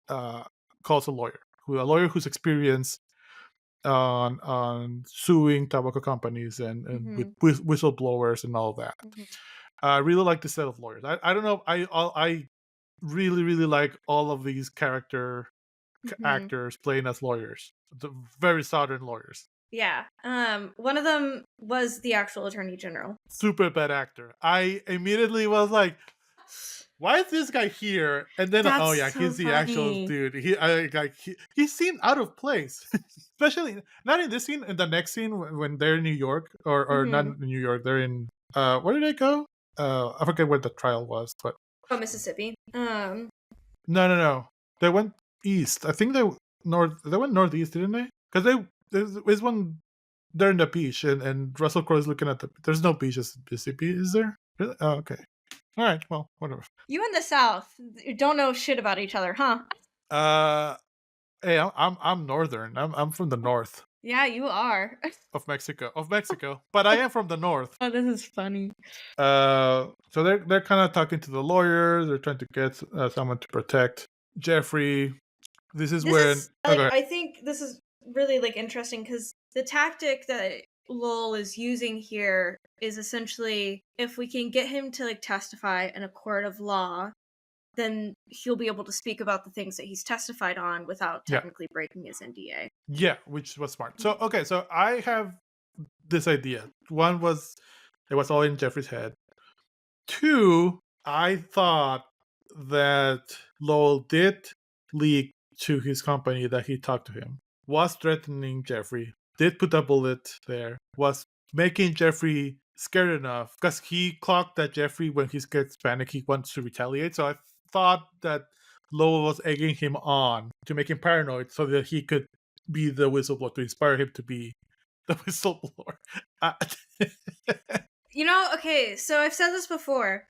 uh, calls a lawyer who's experienced on suing tobacco companies and with
Mhm.
whistleblowers and all that.
Mhm.
I really like the set of lawyers. I don't know. I really like all of these
Mhm.
actors playing as lawyers. The very southern lawyers.
Yeah. One of them was the actual attorney general.
Super bad actor. I immediately was like, why is this guy here? And then, oh
That's
yeah,
so
he's the actual
funny.
dude. He seemed out of place, especially not in this scene. In the next scene, when they're in New York, or not
Mhm.
in New York, they're in where did they go? I forget where the trial was, but
Oh, Mississippi.
no, they went east. I think they went northeast, didn't they? Because there's one they're in the beach, and Russell Crowe is looking at there's no beach in Mississippi, is there? Really? Oh, okay. All right. Well, whatever.
You in the South don't know shit about each other, huh?
Uh, hey, I'm northern. I'm from the north
Yeah, you are.
of Mexico, but I am from the north.
Oh, this is funny.
So they're kind of talking to the lawyers. They're trying to get someone to protect Jeffrey. This is
This
when
is like,
okay,
I think this is really, like, interesting because the tactic that Lowell is using here is essentially, if we can get him to, like, testify in a court of law, then he'll be able to speak about the things that he's testified on without
yeah,
technically breaking his NDA.
yeah, which was smart. So
Mhm.
okay, so I have this idea. One was it was all in Jeffrey's head. Two, I thought that Lowell did leak to his company that he talked to him, was threatening Jeffrey, did put a bullet there, was making Jeffrey scared enough because he clocked that Jeffrey, when he gets panicked, he wants to retaliate. So I thought that Lowell was egging him on to make him paranoid so that he could be the whistleblower, to inspire him to be the whistleblower. Uh,
Okay, so I've said this before.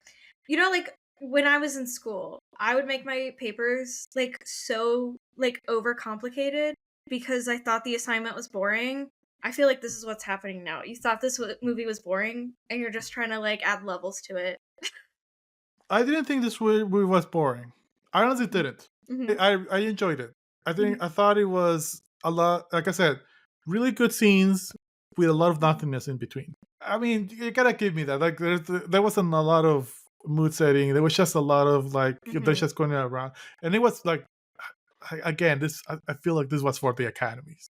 Like, when I was in school, I would make my papers, like, so, like, overcomplicated because I thought the assignment was boring. I feel like this is what's happening now. You thought this movie was boring, and you're just trying to, like, add levels to it.
I didn't think this movie was boring. I honestly didn't.
Mhm.
I enjoyed it.
Mhm.
I thought it was a lot. Like I said, really good scenes with a lot of
Mhm.
nothingness in between. I mean, you gotta give me that. Like there wasn't a lot of mood setting. There was just a lot of like they're
Mhm.
just going around, and it was like again, this I feel like this was for the academies,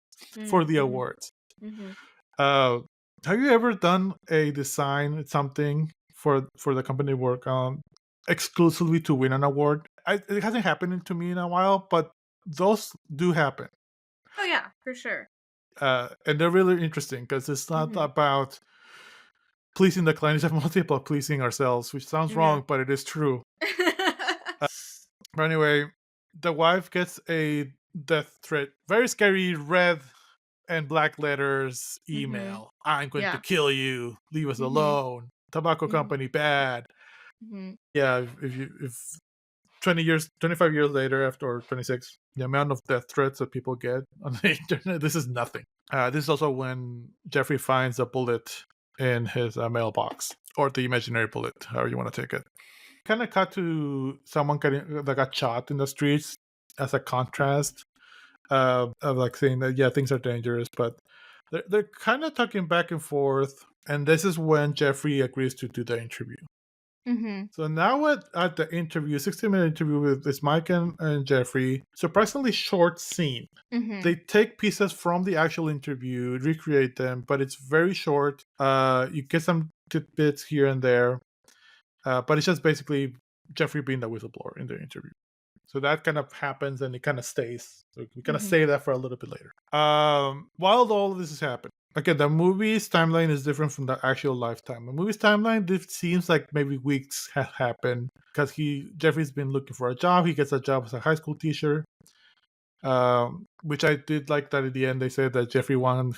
for
Mhm.
the
Mhm.
awards.
Mhm.
Uh, have you ever done a design something for the company you work on exclusively to win an award? It hasn't happened to me in a while, but those do happen,
Oh, yeah, for sure.
and they're really interesting because it's not
Mhm.
about pleasing the client; it's mostly about pleasing ourselves, which sounds
Yeah.
wrong, but it is true. Uh, but anyway, the wife gets a death threat, very scary red and black letters
Mhm.
email. I'm going to
Yeah.
kill you. Leave us
Mhm.
alone. Tobacco
Mhm.
company bad.
Mhm.
Yeah, if 20 years, 25 years later, after or 26, the amount of death threats that people get on the internet, this is nothing. This is also when Jeffrey finds a bullet in his mailbox, or the imaginary bullet, however you want to take it. Kind of cut to someone that got shot in the streets as a contrast of like saying that yeah things are dangerous, but they're kind of talking back and forth, and this is when Jeffrey agrees to do the interview.
Mhm.
So now at the interview, 60-minute interview with this Mike and Jeffrey, surprisingly short scene.
Mhm.
They take pieces from the actual interview, recreate them, but it's very short. You get some tidbits here and there, but it's just basically Jeffrey being the whistleblower in the interview. So that kind of happens and it kind of stays. So we kind of
Mhm.
save that for a little bit later. While all of this is happening, again, the movie's timeline is different from the actual lifetime. The movie's timeline, it seems like maybe weeks have happened because Jeffrey's been looking for a job. He gets a job as a high school teacher, which I did like that at the end. They said that Jeffrey won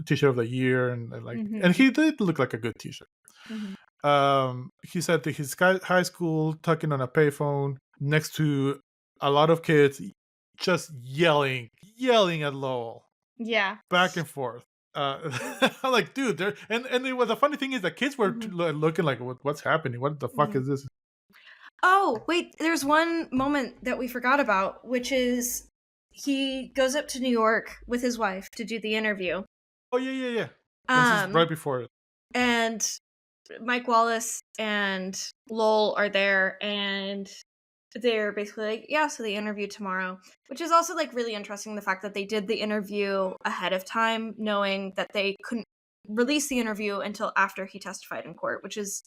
teacher of the year, and
Mhm.
he did look like a good teacher.
Mhm.
He said that his high school talking on a payphone next to a lot of kids just yelling at Lowell
Yeah.
back and forth. I'm like, dude, there and it was the funny thing is the kids were
Mhm.
looking like, what's happening? What the fuck
Mhm.
is this?
Oh, wait, there's one moment that we forgot about, which is he goes up to New York with his wife to do the interview.
Oh yeah. This is
Um,
right before it.
and Mike Wallace and Lowell are there, and they're basically like, yeah, so the interview tomorrow, which is also like really interesting. The fact that they did the interview ahead of time, knowing that they couldn't release the interview until after he testified in court, which is,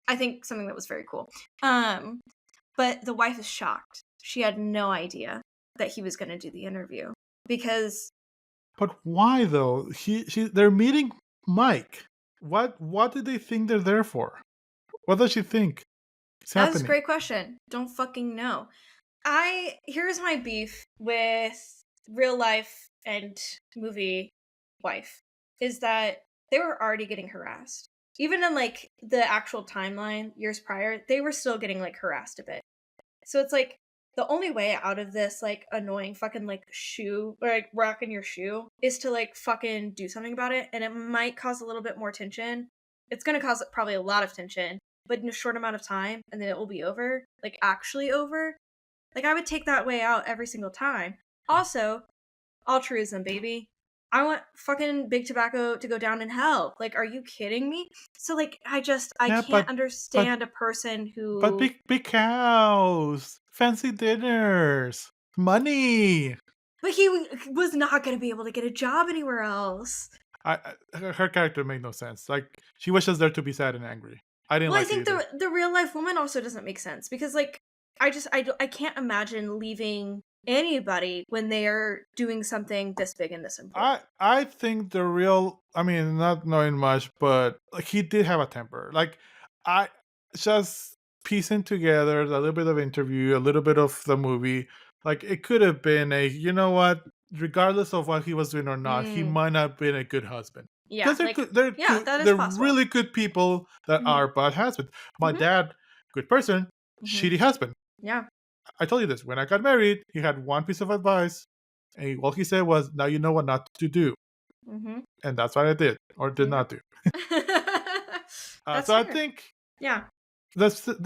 I think, something that was very cool. Um, but the wife is shocked. She had no idea that he was going to do the interview because
But why though? They're meeting Mike. What do they think they're there for? What does she think is
that is a
happening?
great question. Don't fucking know. I Here's my beef with real life and movie wife is that they were already getting harassed. Even in like the actual timeline years prior, they were still getting like harassed a bit. So it's like the only way out of this like annoying fucking like shoe or like rocking your shoe is to like fucking do something about it, and it might cause a little bit more tension. It's going to cause probably a lot of tension, but in a short amount of time, and then it will be over, like actually over. Like, I would take that way out every single time. Also, altruism, baby. I want fucking big tobacco to go down in hell. Like, are you kidding me? So, like, I
Yeah,
can't
but
understand a person
but
who.
big cows, fancy dinners, money.
But he was not going to be able to get a job anywhere else.
Her character made no sense. Like she was just there to be sad and angry. I didn't
Well, I
like it
think
either.
the real life woman also doesn't make sense because, like, I can't imagine leaving anybody when they are doing something this big and this important.
I think the real. I mean, not knowing much, but like he did have a temper. Like I just piecing together a little bit of interview, a little bit of the movie. Like it could have been a. You know what? Regardless of what he was doing or not, he
Mm,
might not have been a good husband.
yeah,
Because they're
like,
good, they're
yeah,
good,
that is
they're
possible.
really good people that
Mhm,
are bad husbands. My
mhm,
dad, good person.
Mhm.
shitty husband.
Yeah.
I told you this. When I got married, he had one piece of advice, and all he said was, "Now you know what not to do,"
Mhm.
and that's what I did or did
Yeah.
not do.
That's
So I
fair.
think
Yeah.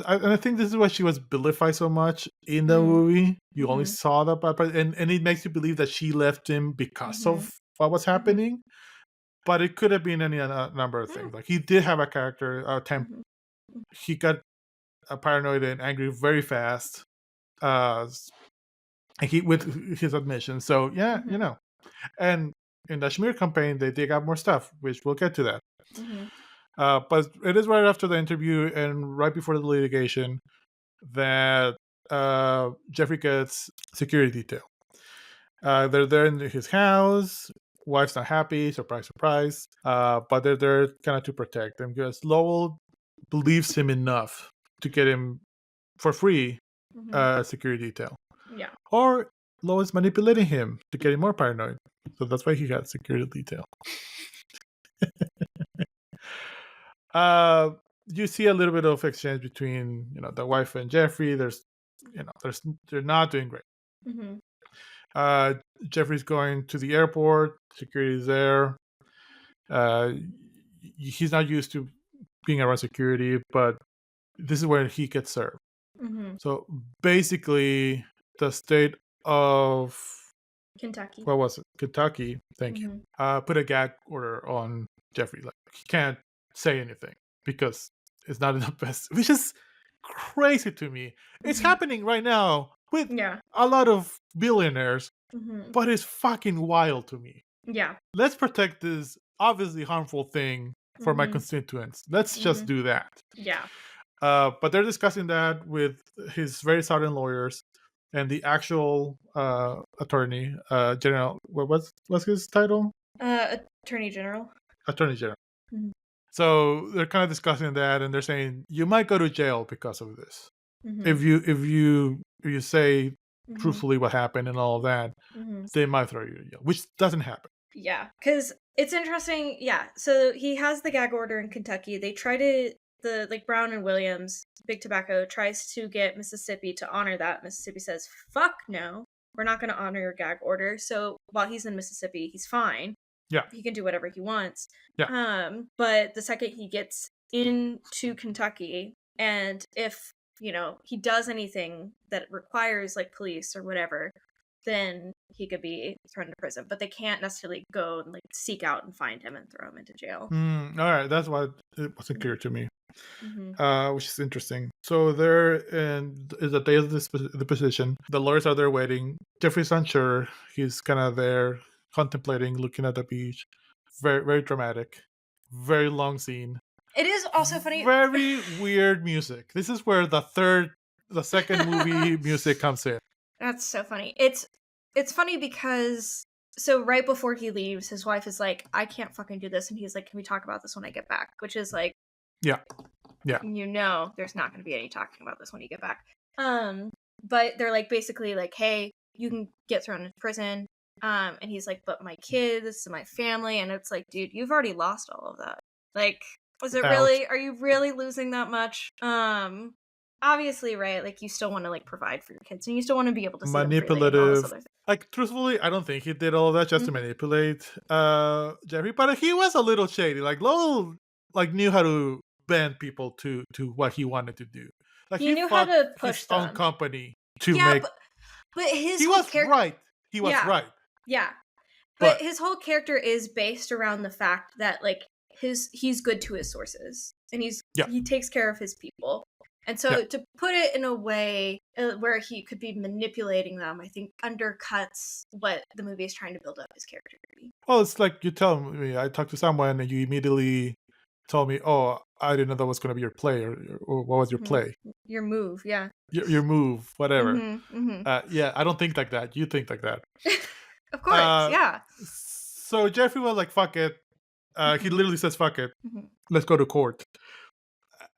I think this is why she was vilified so much in the
Mm.
movie. You only
Mhm.
saw that part, and it makes you believe that she left him because
Mhm.
of what was
Mhm.
happening. But it could have been any number of
Yeah.
things. Like he did have a character,
Mhm. Mm.
he got paranoid and angry very fast. Uh, and he with his admission. So yeah,
Mhm.
and in the Schmier campaign, they dig out more stuff, which we'll get to that.
Mhm.
But it is right after the interview and right before the litigation that Jeffrey gets security detail. They're there in his house. Wife's not happy. Surprise, surprise. But they're there kind of to protect him because Lowell believes him enough to get him for free
Mhm.
security detail.
Yeah.
Or Lowell is manipulating him to get him more paranoid. So that's why he got security detail. Uh, you see a little bit of exchange between the wife and Jeffrey. They're not doing great.
Mhm.
Uh, Jeffrey's going to the airport. Security's there. Uh, he's not used to being around security, but this is where he gets served.
Mhm.
So basically, the state of
Kentucky.
what was it? Kentucky. Thank you.
Mhm.
Put a gag order on Jeffrey. Like he can't say anything because it's not in the best, which is crazy to me. It's
Mhm.
happening right now with
Yeah.
a lot of billionaires,
Mhm.
but it's fucking wild to me.
Yeah.
Let's protect this obviously harmful thing for my
Mhm.
constituents. Let's just
Mhm.
do that.
Yeah.
But they're discussing that with his very southern lawyers and the actual attorney general. What's his title?
Attorney General.
Attorney general.
Mhm.
So they're kind of discussing that, and they're saying you might go to jail because of this.
Mhm.
If you say
Mhm.
truthfully what happened and all of that,
Mhm.
they might throw you in jail, which doesn't happen.
Yeah, because it's interesting. Yeah, so he has the gag order in Kentucky. They try to the like Brown and Williams, Big Tobacco tries to get Mississippi to honor that. Mississippi says, "Fuck no, we're not going to honor your gag order." So while he's in Mississippi, he's fine.
Yeah,
He can do whatever he wants.
yeah,
But the second he gets into Kentucky, and if he does anything that requires like police or whatever, then he could be thrown to prison. But they can't necessarily go and like seek out and find him and throw him into jail.
all right. That's why it wasn't clear to me.
Mm-hmm.
Which is interesting. So there is the day of the position. The lawyers are there waiting. Jeffrey's unsure. He's kind of there contemplating, looking at the beach. Very, very dramatic. Very long scene.
It is also funny.
Very weird music. This is where the second movie music comes in.
That's so funny. It's funny because so right before he leaves, his wife is like, "I can't fucking do this," and he's like, "Can we talk about this when I get back?" Which is like,
Yeah, yeah.
there's not going to be any talking about this when you get back. But they're like basically like, "Hey, you can get thrown into prison." And he's like, "But my kids and my family," and it's like, dude, you've already lost all of that. Like, was it
Ouch.
really? Are you really losing that much? Obviously, right? Like, you still want to like provide for your kids, and you still want to be able to see them freely and all this
Manipulative.
other thing.
Like truthfully, I don't think he did all of that just to
Mhm.
manipulate Jeffrey, but he was a little shady. Like Lowell knew how to bend people to what he wanted to do. Like
He
he
knew how
fucked
to
his
push
own
them.
company to
Yeah,
make
but his
he
whole
was
character.
right. He was
Yeah,
right.
yeah. But
But
his whole character is based around the fact that like he's good to his sources and
yeah,
he takes care of his people. And
yeah.
so to put it in a way where he could be manipulating them, I think undercuts what the movie is trying to build up his character to be.
Well, it's like you tell me I talked to someone and you immediately told me, "Oh, I didn't know that was going to be your play, or what was your
Mhm.
play,
Your move, yeah.
your move, whatever."
Mhm. Mhm.
Yeah, I don't think like that. You think like that.
Of course,
Uh,
yeah.
so Jeffrey was like, "Fuck it." He
Mhm.
literally says, "Fuck it,
Mhm.
let's go to court."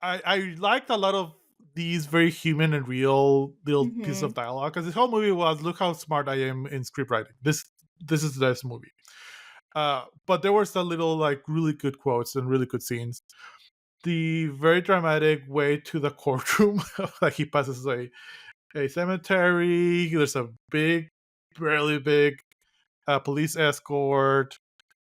I liked a lot of these very human and real little pieces of
Mhm.
dialogue because this whole movie was, "Look how smart I am in script writing. This is this movie." But there was a little like really good quotes and really good scenes. the very dramatic way to the courtroom. Like he passes a cemetery. There's a big, really big police escort.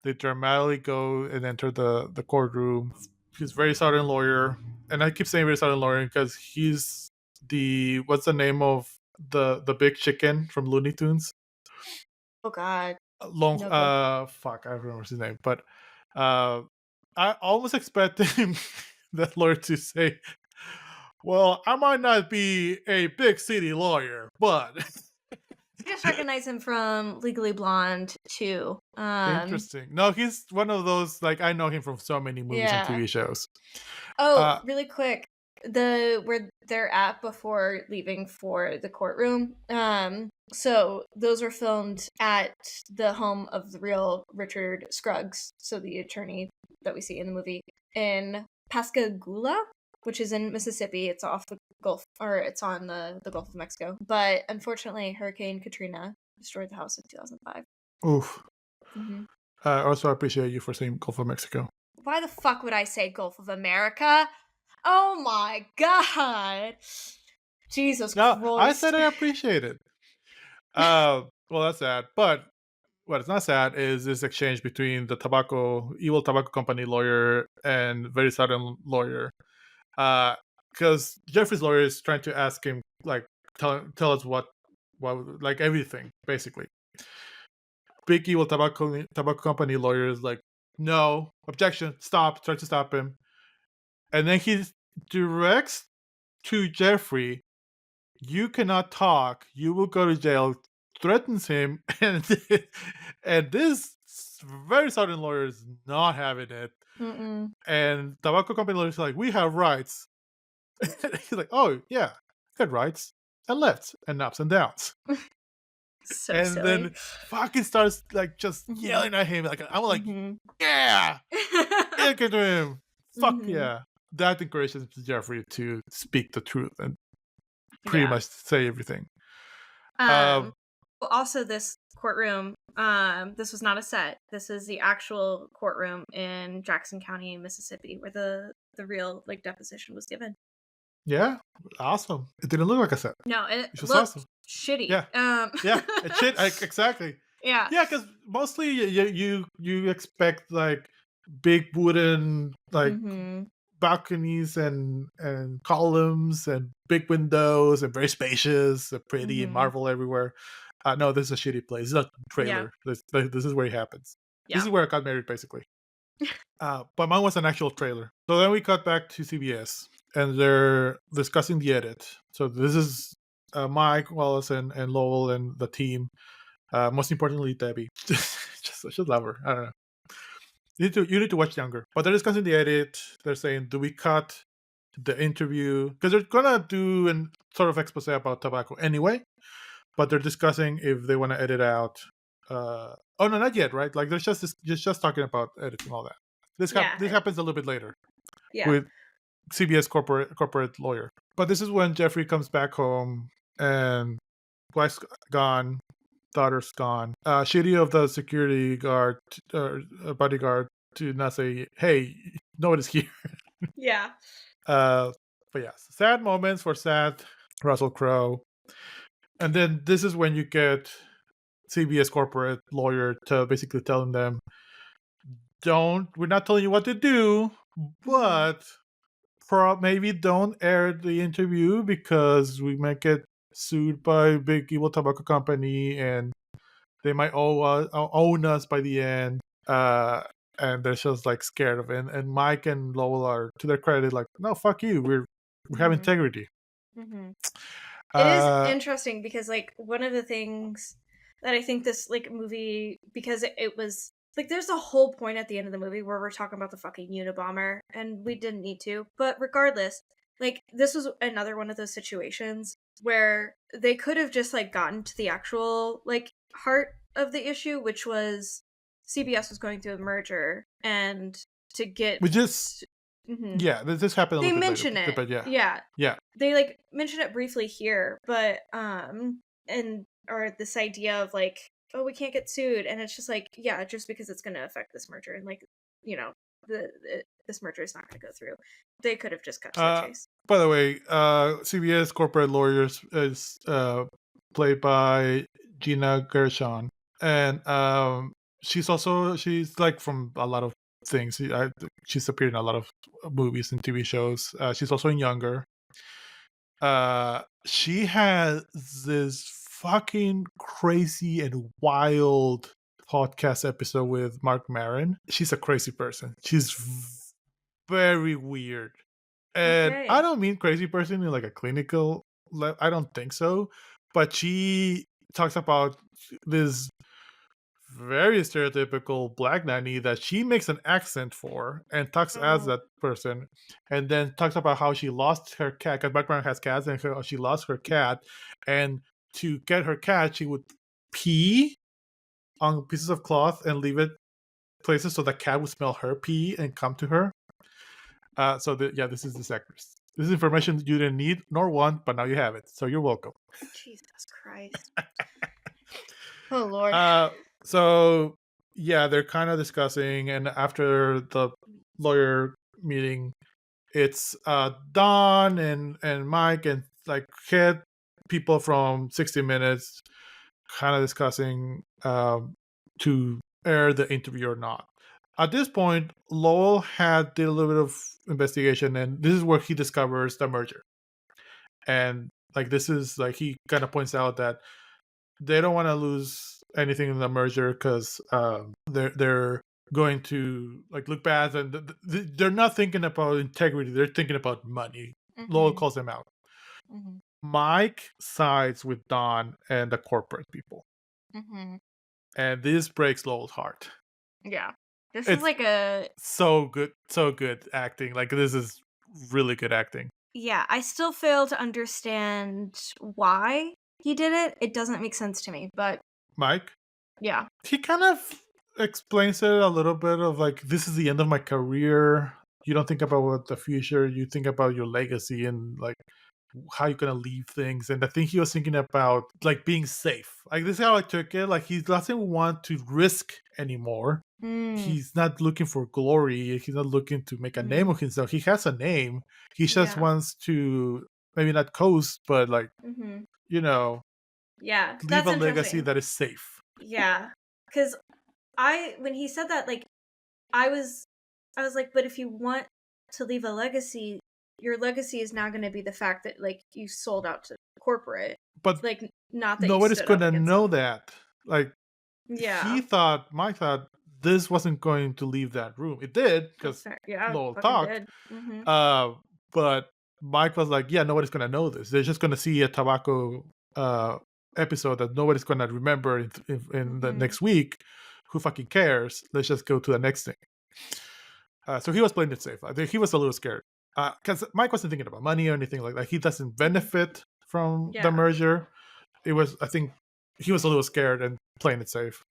They dramatically go and enter the courtroom. He's a very southern lawyer, and I keep saying very southern lawyer because he's the what's the name of the big chicken from Looney Tunes?
Oh God.
Long
No clue.
fuck, I don't remember his name, but I almost expected him, that lawyer, to say, "Well, I might not be a big city lawyer, but."
I just recognize him from Legally Blonde too.
Interesting. No, he's one of those, like, I know him from so many movies and
Yeah.
TV shows.
Oh,
Uh,
really quick. Where they're at before leaving for the courtroom. So those were filmed at the home of the real Richard Scruggs, so the attorney that we see in the movie, in Pascagoula, which is in Mississippi. It's off the Gulf, or it's on the Gulf of Mexico. But unfortunately, Hurricane Katrina destroyed the house in 2005.
oof.
Hmm.
Also, I appreciate you for saying Gulf of Mexico.
Why the fuck would I say Gulf of America? Oh my god. Jesus
No, I
Christ.
said I appreciate it. Well, that's sad. But what is not sad is this exchange between the evil tobacco company lawyer and very sudden lawyer. Because Jeffrey's lawyer is trying to ask him, like, tell us what, like, everything, basically. Big evil tobacco company lawyer is like, no, objection, stop, try to stop him. And then he directs to Jeffrey, you cannot talk, you will go to jail, threatens him, and this very southern lawyer is not having it.
Mm-mm.
And tobacco company lawyer is like, we have rights. He's like, oh yeah, got rights and lefts and ups and downs.
So
And
silly.
then fucking starts like just
Mhm.
yelling at him. Like I'm like,
Mhm.
yeah, look at him. Fuck
Mhm.
yeah. That encourages Jeffrey to speak the truth and pretty
Yeah.
much say everything.
Um Also this courtroom, this was not a set. This is the actual courtroom in Jackson County, Mississippi, where the real like deposition was given.
Yeah, awesome. It didn't look like a set.
No, it
Which was
looked
awesome.
shitty.
Yeah, yeah. It shit. Exactly.
Yeah.
Yeah, because mostly you expect like big wooden like
Mhm.
balconies and columns and big windows and very spacious and pretty and
Mhm.
Marvel everywhere. No, this is a shitty place. This is a
Yeah.
trailer. This is where it happens. This
Yeah.
is where I got married, basically. But mine was an actual trailer. So then we cut back to CBS, and they're discussing the edit. So this is Mike Wallace and Lowell and the team. Most importantly, Debbie. just love her. I don't know. You need to watch Younger. But they're discussing the edit. They're saying, do we cut the interview? Because they're gonna do an sort of expose about tobacco anyway. But they're discussing if they want to edit out. Oh no, not yet, right? Like they're just talking about editing all that. This
Yeah.
happens a little bit later
Yeah.
with CBS corporate lawyer. But this is when Jeffrey comes back home and wife's gone, daughter's gone. Shitty of the security guard, bodyguard, to not say, "Hey, nobody's here."
Yeah.
But yeah, sad moments for sad Russell Crowe. And then this is when you get CBS corporate lawyer to basically telling them, we're not telling you what to do, but maybe don't air the interview because we might get sued by big evil tobacco company and they might own us by the end. And they're just like scared of it. And Mike and Lowell are, to their credit, like, no, fuck you. We have
Mhm.
integrity.
Mhm. It is
Uh,
interesting because like one of the things that I think this like movie, because it was like there's a whole point at the end of the movie where we're talking about the fucking Unabomber and we didn't need to. But regardless, like this was another one of those situations where they could have just like gotten to the actual like heart of the issue, which was CBS was going through a merger and to get
we just,
Mhm.
yeah, this happened a
They
little bit
mention
later.
it.
But yeah,
Yeah.
yeah.
They like mention it briefly here, but and or this idea of like, oh, we can't get sued, and it's just like, yeah, just because it's going to affect this merger, and like, you know, the this merger is not going to go through. They could have just cut to the
Uh,
chase.
by the way, CBS corporate lawyers is played by Gina Gershon, and she's like from a lot of things. She's appeared in a lot of movies and TV shows. She's also in Younger. She has this fucking crazy and wild podcast episode with Mark Maron. She's a crazy person. She's very weird. And I
Okay.
don't mean crazy person in like a clinical I don't think so. But she talks about this very stereotypical black nanny that she makes an accent for and talks as
Oh.
that person, and then talks about how she lost her cat because background has cats, and how she lost her cat, and to get her cat she would pee on pieces of cloth and leave it places so the cat would smell her pee and come to her. This is this actress. This is information you didn't need nor want, but now you have it, so you're welcome.
Jesus Christ. Oh, Lord.
So yeah, they're kind of discussing, and after the lawyer meeting, it's Don and Mike and like head people from 60 Minutes kind of discussing to air the interview or not. At this point, Lowell did a little bit of investigation, and this is where he discovers the merger. And like this is like he kind of points out that they don't want to lose anything in the merger because they're going to like look bad, and they're not thinking about integrity. They're thinking about money. Lowell calls them out. Mike sides with Don and the corporate people, and this breaks Lowell's heart.
Yeah. This
It's
is like a...
so good acting. Like this is really good acting.
Yeah, I still fail to understand why he did it. It doesn't make sense to me, but
Mike,
yeah.
he kind of explains it a little bit of like, this is the end of my career. You don't think about what the future, you think about your legacy and like how you're gonna leave things. And I think he was thinking about like being safe. Like this is how I took it. Like he doesn't want to risk anymore. He's not looking for glory. He's not looking to make a name of himself. He has a name. He just wants to maybe not coast, but like you know,
Yeah,
leave
that's
a legacy
interesting.
that is safe.
Yeah, because when he said that, like, I was like, but if you want to leave a legacy, your legacy is now going to be the fact that like you sold out to corporate,
But
like not that you
nobody's
stood up
gonna
against
know
them.
that. Like
Yeah,
Mike thought this wasn't going to leave that room. It did
that's
because
fair. Yeah,
Lowell
fucking
talked.
did. Mm-hmm.
But Mike was like, yeah, nobody's gonna know this. They're just gonna see a tobacco episode that nobody's gonna remember in the next week. Who fucking cares? Let's just go to the next thing. So he was playing it safe. I think he was a little scared because Mike wasn't thinking about money or anything like that. He doesn't benefit from the merger. I think he was a little scared and playing it safe.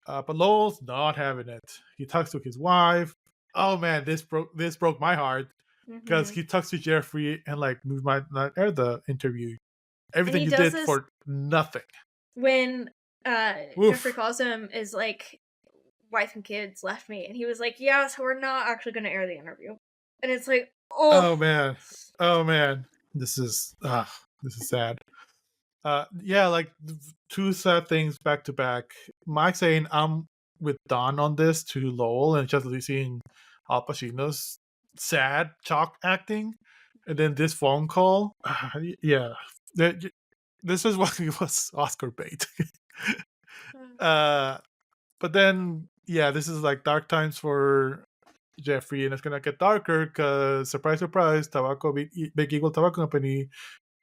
But Lowell's not having it. He talks to his wife. Oh man, this broke my heart because he talks to Jeffrey and like, we might not air the interview. Everything you did for nothing.
When Jeffrey calls him is like, wife and kids left me, and he was like, yeah, so we're not actually going to air the interview. And it's like,
oh man, this is sad. Yeah, like two sad things back to back. Mike saying I'm with Don on this to Lowell, and just seeing Al Pacino's sad chalk acting, and then this phone call. Yeah, this is what it was Oscar bait. But then this is like dark times for Jeffrey, and it's gonna get darker because surprise, surprise, Big Eagle Tobacco Company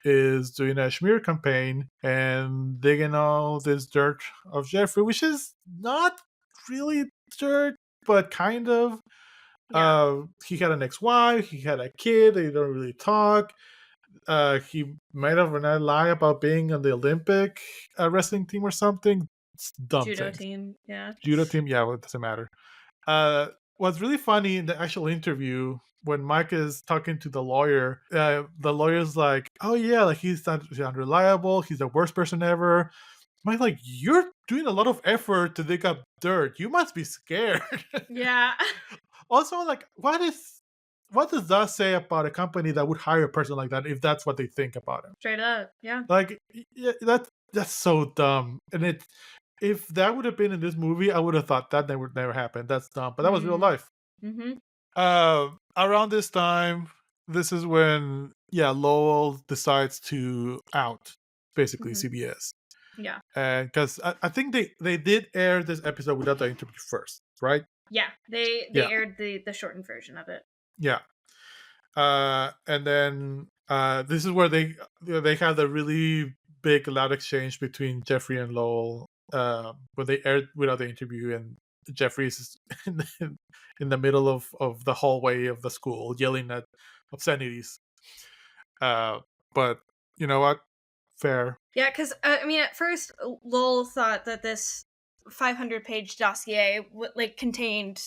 is doing a smear campaign and digging all this dirt of Jeffrey, which is not really dirt, but kind of. He had an ex-wife, he had a kid, they don't really talk. He might have a lie about being on the Olympic wrestling team or something. It's dumb
Judo
things.
team, yeah.
Judo team, yeah, well, it doesn't matter. What's really funny in the actual interview when Mike is talking to the lawyer's like, "Oh yeah, like he's unreliable. He's the worst person ever." Mike's like, "You're doing a lot of effort to dig up dirt. You must be scared."
Yeah.
Also, like, what does that say about a company that would hire a person like that if that's what they think about him?
Straight up. Yeah.
Like, yeah, that's so dumb. And if that would have been in this movie, I would have thought that would never happen. That's dumb. But that was real
Mm.
life.
Mm-hmm.
Around this time, this is when Lowell decides to out basically
Mm-hmm.
CBS,
Yeah.
and because I think they did air this episode without the interview first, right?
Yeah. They
Yeah,
aired the shortened version of it.
yeah. And then this is where they have the really big loud exchange between Jeffrey and Lowell when they aired without the interview, and Jeffrey is in the middle of the hallway of the school yelling at obscenities. But you know what? Fair.
Yeah, because I mean, at first, Lowell thought that this 500-page dossier contained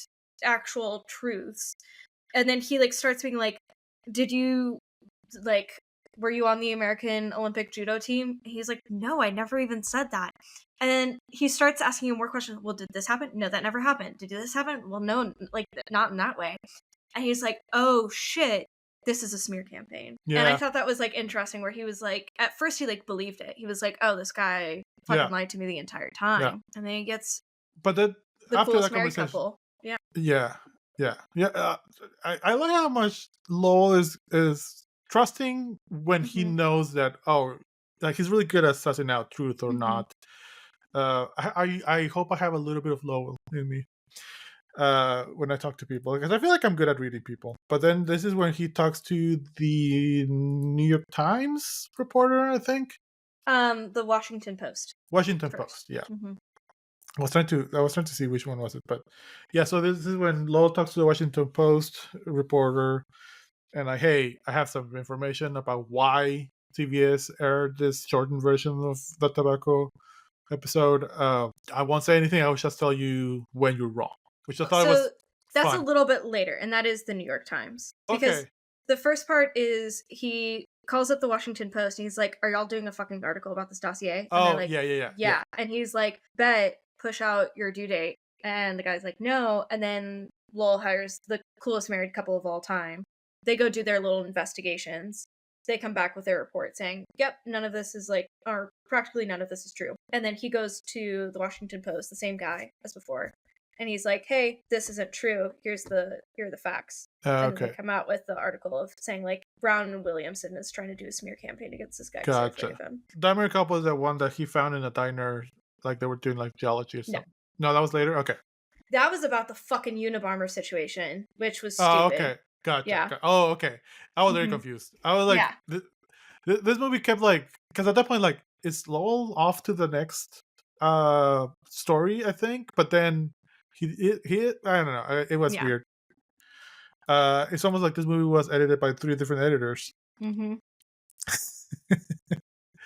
actual truths, and then he starts being like, "Did you like? Were you on the American Olympic judo team?" He's like, "No, I never even said that." And then he starts asking him more questions. Well, did this happen? No, that never happened. Did this happen? Well, no, not in that way. And he's like, "Oh shit, this is a smear campaign." And I
Yeah,
thought that was interesting, where he was like, at first he believed it. He was like, "Oh, this guy fucking
yeah,
lied to me the entire
yeah.
time." And then he gets
But then
the
after that
coolest married
conversation,
couple. Yeah.
yeah, yeah, yeah. I like how much Lowell is trusting when he
Mhm.
knows that like he's really good at sussing out truth or
Mhm.
not. I hope I have a little bit of Lowell in me when I talk to people because I feel like I'm good at reading people. But then this is when he talks to the New York Times reporter, I think.
The Washington Post
Washington
first.
Post, yeah.
Mhm.
I was trying to see which one was it, but yeah. So this is when Lowell talks to the Washington Post reporter, and hey, I have some information about why CBS aired this shortened version of the tobacco episode. I won't say anything. I will just tell you when you're wrong, which I thought was
So that's a
fun.
little bit later, and that is the New York Times. Because
Okay.
the first part is he calls up the Washington Post and he's like, "Are y'all doing a fucking article about this dossier?" And they're
Oh
like,
yeah, yeah, yeah, yeah.
"Yeah." And he's like, "Bet, push out your due date." And the guy's like, "No." And then Lowell hires the coolest married couple of all time. They go do their little investigations. They come back with their report saying, "Yep, none of this is or practically none of this is true." And then he goes to the Washington Post, the same guy as before, and he's like, "Hey, this isn't true. Here are the facts." And then they
Okay,
come out with the article of saying Brown and Williamson is trying to do a smear campaign against this guy because they're afraid
gotcha.
of him.
Diamond Cup was the one that he found in a diner, like they were doing like geology or
No,
something. No, that was later. Okay.
that was about the fucking Unabomber situation, which was
Oh,
stupid.
okay. Gotcha.
Yeah.
Oh, okay. I was very
Hmm.
confused. I was like,
Yeah.
this movie kept because at that point, like, is Lowell off to the next story? I think, but then he I don't know. It was
Yeah.
weird. It's almost like this movie was edited by 3 different editors.
Mm-hmm.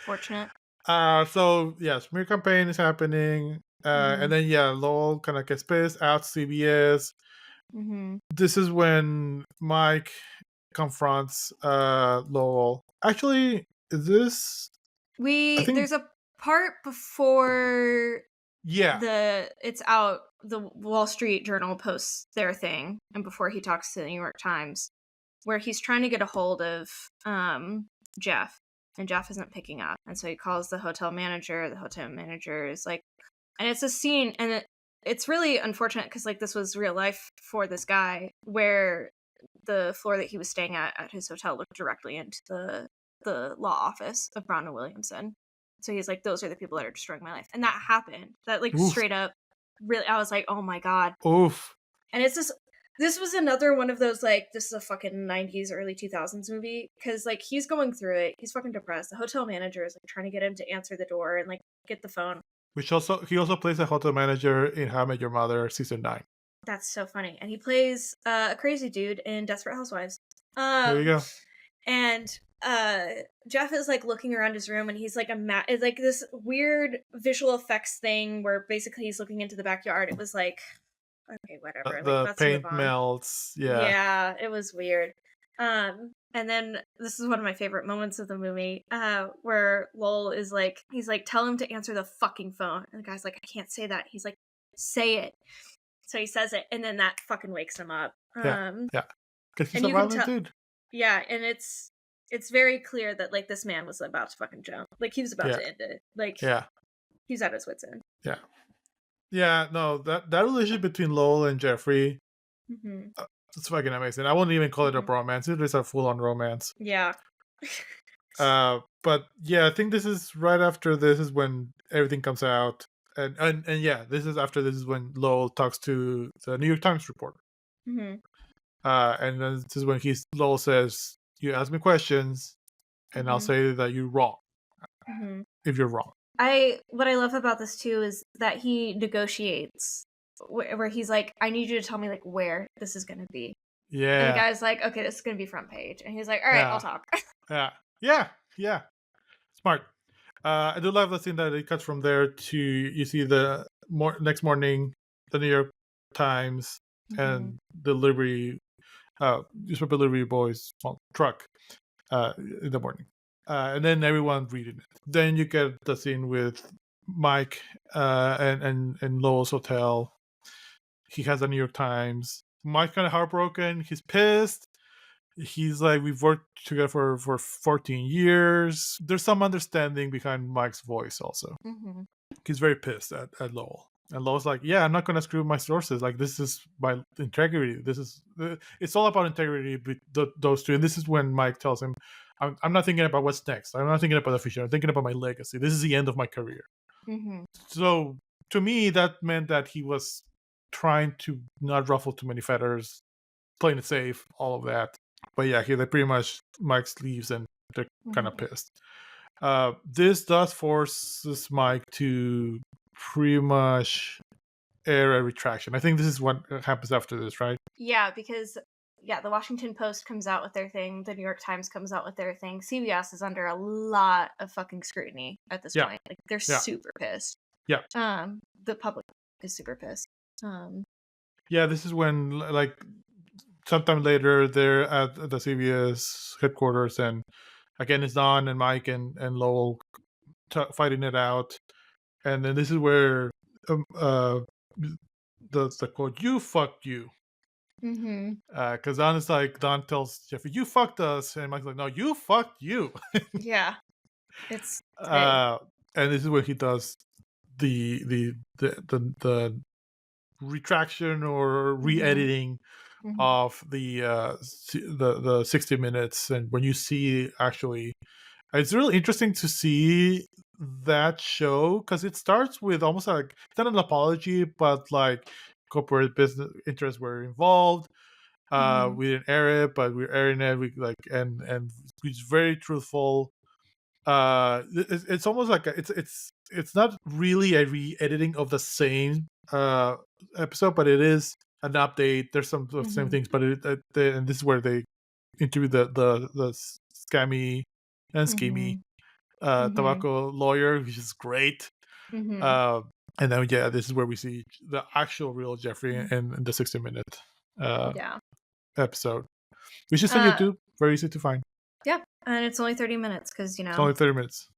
Fortunate.
So yeah, smear campaign is happening.
Mm-hmm.
And then Lowell kind of gets pissed out CBS.
Mm-hmm.
This is when Mike confronts Lowell. Actually, is this? I think
There's a part before
yeah.
it's out, the Wall Street Journal posts their thing, and before he talks to the New York Times, where he's trying to get a hold of Jeff, and Jeff isn't picking up, and so he calls the hotel manager. The hotel manager is like, and it's a scene, and it's really unfortunate because this was real life for this guy, where the floor that he was staying at his hotel looked directly into the law office of Brown and Williamson. So he's like, those are the people that are destroying my life. And that happened. That
Oof.
straight up really, I was like, oh my God.
Oof.
And it's this was another one of those this is a fucking 90s, early 2000s movie. Cause he's going through it. He's fucking depressed. The hotel manager is trying to get him to answer the door and get the phone.
Which he also plays a hotel manager in How I Met Your Mother season 9.
That's so funny. And he plays a crazy dude in Desperate Housewives.
There you go.
And Jeff is looking around his room, and he's it's this weird visual effects thing where basically he's looking into the backyard. It was okay, whatever.
The
Let's move
paint
on.
melts. Yeah.
Yeah, it was weird. And then this is one of my favorite moments of the movie, where Lowell is he's tell him to answer the fucking phone. And the guy's like, I can't say that. He's like, say it. So he says it, and then that fucking wakes him up.
Yeah.
Um,
Yeah. Because he's
and
a
you can
violent
tell,
dude.
yeah, and it's very clear that like this man was about to fucking jump. Like he was about
Yeah.
to end it. Like
Yeah.
he's at his wits end.
Yeah. Yeah. No, that relationship between Lowell and Jeffrey,
Hmm.
it's fucking amazing. I wouldn't even call it a
Hmm.
bromance. It is a full on romance.
Yeah.
But yeah, I think this is right after this is when everything comes out. And yeah, this is when Lowell talks to the New York Times reporter.
Hmm.
And then this is when Lowell says, "You ask me questions, and I'll
Hmm.
say that you're wrong
Hmm.
if you're wrong."
What I love about this too is that he negotiates where he's like, I need you to tell me like where this is gonna be. And the
Yeah,
guy's like, okay, this is gonna be front page. And he's like, all right, I'll
yeah,
talk.
yeah, yeah, yeah. Smart. I do love the scene that it cuts from there to you see the next morning, the New York Times
Hmm.
and delivery, newspaper delivery boys truck in the morning, and then everyone reading it. Then you get the scene with Mike and Lowell's hotel. He has the New York Times. Mike's kind of heartbroken. He's pissed. He's like, we've worked together for 14 years. There's some understanding behind Mike's voice also.
Hmm.
He's very pissed at Lowell. And Lowell's like, yeah, I'm not going to screw my sources. Like, this is my integrity. It's all about integrity, those two. And this is when Mike tells him, I'm not thinking about what's next. I'm not thinking about the future. I'm thinking about my legacy. This is the end of my career.
Hmm.
So to me, that meant that he was trying to not ruffle too many feathers, playing it safe, all of that. But yeah, they pretty much Mike leaves and they're kind of
Hmm.
pissed. This does forces Mike to pretty much air a retraction. I think this is what happens after this, right?
Yeah, because the Washington Post comes out with their thing, the New York Times comes out with their thing. CBS is under a lot of fucking scrutiny at this
Yeah,
point. Like they're
yeah,
super pissed.
yeah,
The public is super pissed.
yeah. This is when, like, sometime later, they're at the CBS headquarters, and again, it's Don and Mike and Lowell fighting it out, and then this is where the quote, "You fucked you."
Mm-hmm.
Because Don tells Jeffrey, "You fucked us," and Mike's like, "No, you fucked you."
Yeah. It's hey.
uh, and this is where he does the retraction or
Mm-hmm.
re-editing
Mm-hmm.
of the 60 minutes, and when you see actually, it's really interesting to see that show because it starts with almost like not an apology, but like corporate business interests were involved.
Mm-hmm.
We didn't air it, but we're airing it. We like and it's very truthful. It's almost like it's not really a re-editing of the same episode, but it is an update. There's some of the same
Mm-hmm.
things, but and this is where they interview the scammy and schemy
Mm-hmm. Mm-hmm.
tobacco lawyer, which is great.
Mm-hmm.
Uh, and then yeah, this is where we see the actual real Jeffrey in the 60-minute
Yeah.
episode, which is on
Uh
YouTube. Very easy to find.
yeah. And it's only 30 minutes because,
It's only 30 minutes.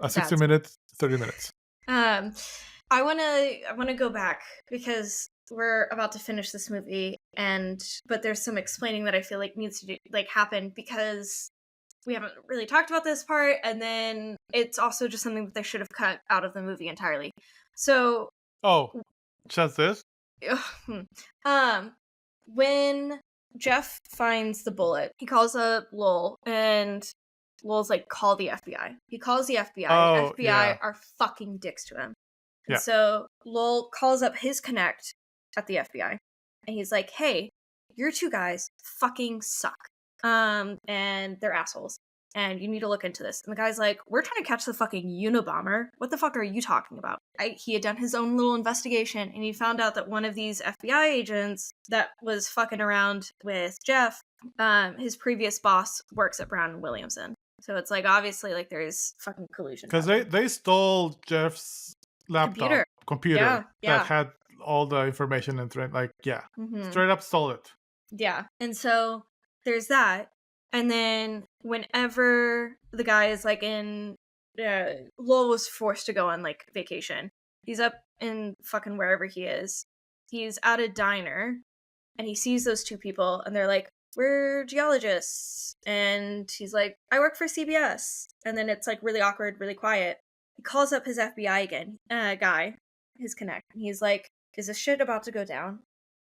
A 60
that's
minutes, 30 minutes.
um I wanna go back because we're about to finish this movie but there's some explaining that I feel like needs to happen because we haven't really talked about this part, and then it's also just something that they should have cut out of the movie entirely. So,
Oh, just this?
hmm. um, when Jeff finds the bullet, he calls up Lowell, and Lowell's like, "Call the FBI." He calls the FBI. The
Oh,
FBI
yeah.
are fucking dicks to him, and
Yeah.
so Lowell calls up his connect at the FBI, and he's like, "Hey, your two guys fucking suck. And they're assholes. And you need to look into this." And the guy's like, "We're trying to catch the fucking Unabomber. What the fuck are you talking about?" He had done his own little investigation, and he found out that one of these FBI agents that was fucking around with Jeff, his previous boss works at Brown and Williamson. So it's like obviously like there's fucking collusion
Because
happening.
they stole Jeff's
Computer.
computer
Yeah,
that
yeah.
had all the information and like, yeah,
Mm-hmm.
straight up stole it.
Yeah. And so there's that. And then whenever the guy is like in Lowell was forced to go on like vacation. He's up in fucking wherever he is. He's at a diner and he sees those two people, and they're like, "We're geologists," and he's like, "I work for CBS," and then it's like really awkward, really quiet. He calls up his FBI guy, his connect, and he's like, "Is this shit about to go down?"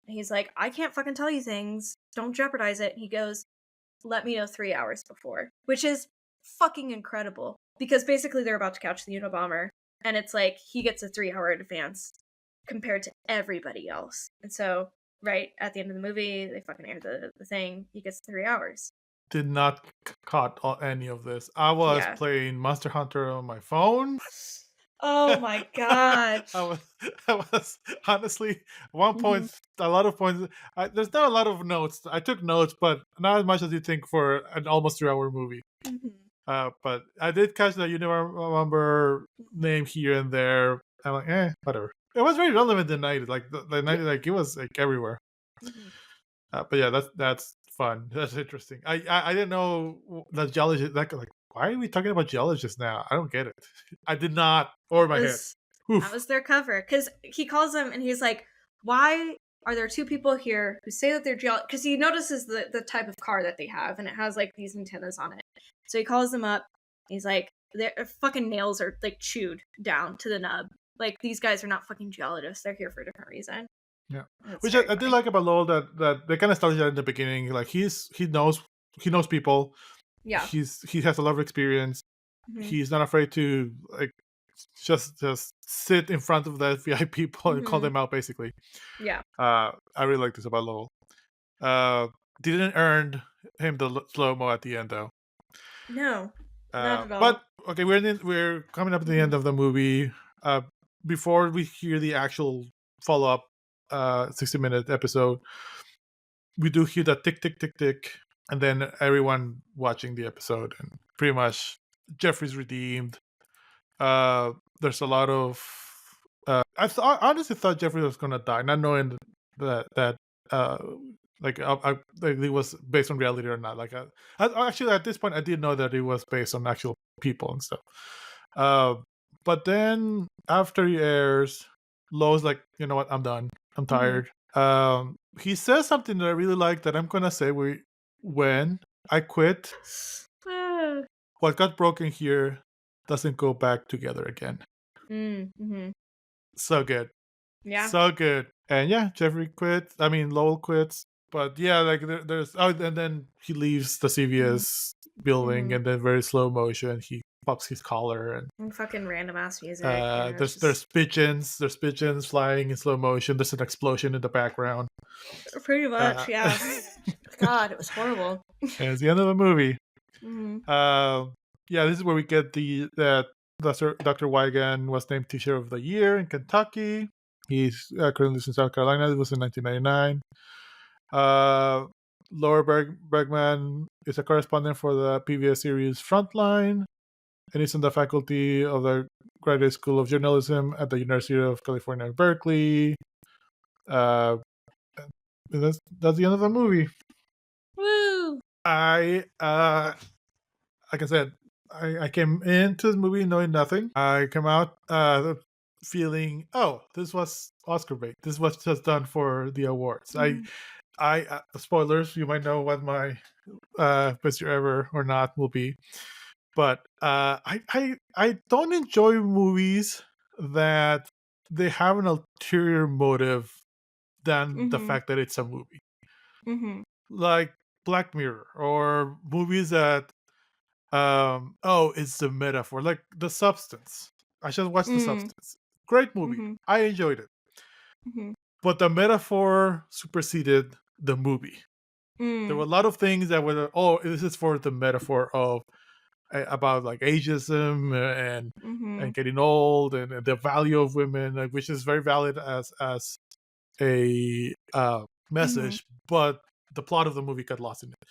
And he's like, "I can't fucking tell you things. Don't jeopardize it." And he goes, "Let me know 3 hours before," which is fucking incredible because basically they're about to catch the Unabomber, and it's like he gets a 3 hour advance compared to everybody else. And so, right at the end of the movie, they fucking air the thing. He gets 3 hours.
Did not caught any of this. I was
Yeah.
playing Monster Hunter on my phone.
Oh my god.
I was, I was honestly at one
Mhm.
point, a lot of points. There's not a lot of notes. I took notes, but not as much as you think for an almost 3 hour movie.
Mhm.
But I did catch the Unabomber name here and there. I'm like, whatever. It was very relevant the night, like the night,
Yeah.
like it was like everywhere.
Mhm.
But yeah, that's fun. That's interesting. I didn't know that geologist. Like why are we talking about geologists now? I don't get it. I did not over my head.
Was that
Oof.
was their cover because he calls them and he's like, "Why are there two people here who say that they're Because he notices the type of car that they have, and it has like these antennas on it. So he calls them up. He's like, "Their fucking nails are like chewed down to the nub. Like these guys are not fucking geologists. They're here for a different reason."
Yeah,
That's
which
very
I did
funny.
like about Lowell that they kind of started that in the beginning. Like he knows people.
Yeah.
He has a lot of experience.
Hmm.
He's not afraid to like just sit in front of the FBI people and call
Hmm.
them out. Basically,
Yeah.
I really like this about Lowell. Uh, didn't earn him the slow mo at the end though.
No, not at all.
But okay, we're coming up to the
Hmm.
end of the movie. Uh, before we hear the actual follow up 60-minute episode, we do hear that tick tick tick tick, and then everyone watching the episode, and pretty much Jeffrey's redeemed. There's a lot of I honestly thought Jeffrey was gonna die, not knowing that uh like it was based on reality or not. Like actually at this point I did know that it was based on actual people and stuff. Uh, but then after he airs, Lowe's like, you know what, I'm done. I'm
Hmm.
tired. He says something that I really like that I'm gonna say when I quit, what got broken here doesn't go back together again.
Mm-hmm.
So good.
Yeah.
So good. And yeah, Jeffrey quits. I mean, Lowell quits. But yeah, like there's and then he leaves the
Mm-hmm.
CVS building,
Mm-hmm.
and then very slow motion he pops his collar, and
And fucking random ass music. Yeah, it's
there's
just
pigeons flying in slow motion. There's an explosion in the background.
pretty much,
Uh,
yeah. God, it was horrible.
and it's the end of the movie.
Mm-hmm.
Uh, yeah, this is where we get the that Dr. Wigan was named Teacher of the Year in Kentucky. He's currently lives in South Carolina. It was in 1999. Laura Bergman is a correspondent for the PBS series Frontline, and is in the faculty of the Graduate School of Journalism at the University of California, Berkeley. Uh, that's the end of the movie.
Woo!
I like I said, I came into this movie knowing nothing. I came out feeling, oh, this was Oscar bait. This was just done for the awards.
Mm-hmm.
I spoilers. You might know what my best year ever or not will be, but I don't enjoy movies that they have an ulterior motive than the
Mm-hmm.
fact that it's a movie,
Mm-hmm.
like Black Mirror, or movies that it's the metaphor, like The Substance. I just watched The
Mm.
Substance. Great movie.
Mm-hmm.
I enjoyed it,
Mm-hmm.
but the metaphor superseded the movie. There were
Mm.
a lot of things that were, oh, this is for the metaphor of about like ageism
Mm-hmm.
and getting old, and the value of women, like, which is very valid as a
Mm-hmm.
message, but the plot of the movie got lost in it.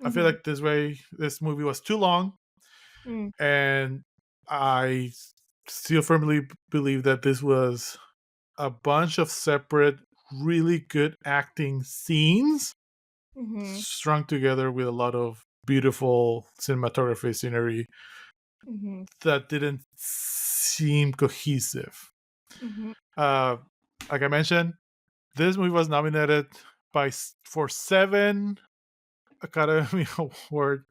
I feel
Mm-hmm.
like this movie was too long,
Mm.
and I still firmly believe that this was a bunch of separate, really good acting scenes
Mm-hmm.
strung together with a lot of beautiful cinematography, scenery
Mm-hmm.
that didn't seem cohesive.
Mm-hmm.
Uh, like I mentioned, this movie was nominated for 7 Academy Award.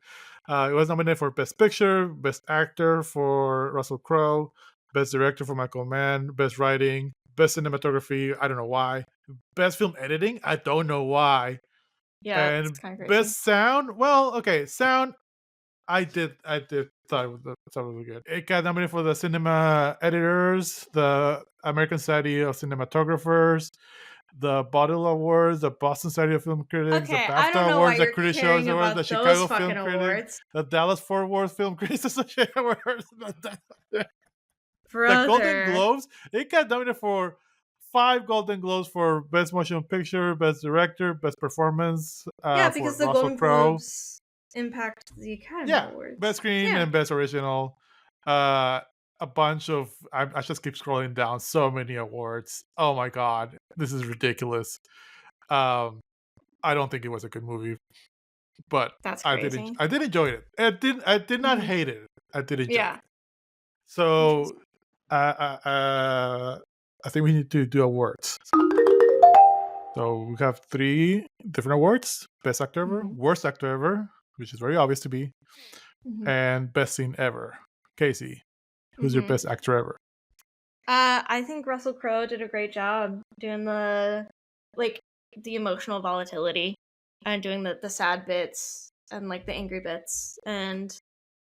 It was nominated for Best Picture, Best Actor for Russell Crowe, Best Director for Michael Mann, Best Writing, Best Cinematography. I don't know why. Best Film Editing. I don't know why.
Yeah, it's
And
kind of crazy.
Best Sound. Well, okay, sound. I did thought it was good. It got nominated for the Cinema Editors, the American Society of Cinematographers, the Bottle Awards, the Boston Society of Film Critics, the
Okay, I don't
BAFTA
know why
Awards, the
you're
Critics' Choice
caring
Awards, the
about those
Chicago
fucking
Film Critics,
awards.
the Dallas Fort Worth Film Critics Association Awards, the Golden
Brother.
Globes. It got nominated for 5 Golden Globes for Best Motion Picture, Best Director, Best Performance
Yeah,
for
because the
Russell
Golden
Crowe.
Globes impact the Academy
Yeah, Best
Awards.
Screen
Yeah,
and Best Original. A bunch of I just keep scrolling down. So many awards. Oh my god, this is ridiculous. Um, I don't think it was a good movie, but
that's
I did
crazy.
I did enjoy it. I did not
Mhm.
hate it. I did enjoy
Yeah,
it. So
interesting.
I think we need to do awards. So we have 3 different awards: Best Actor Ever,
Mhm,
Worst Actor Ever, which is very obvious to be,
mhm,
and Best Scene Ever. Casey, who's your
mhm.
best actor ever?
I think Russell Crowe did a great job doing like, the emotional volatility and doing the sad bits and, like, the angry bits, and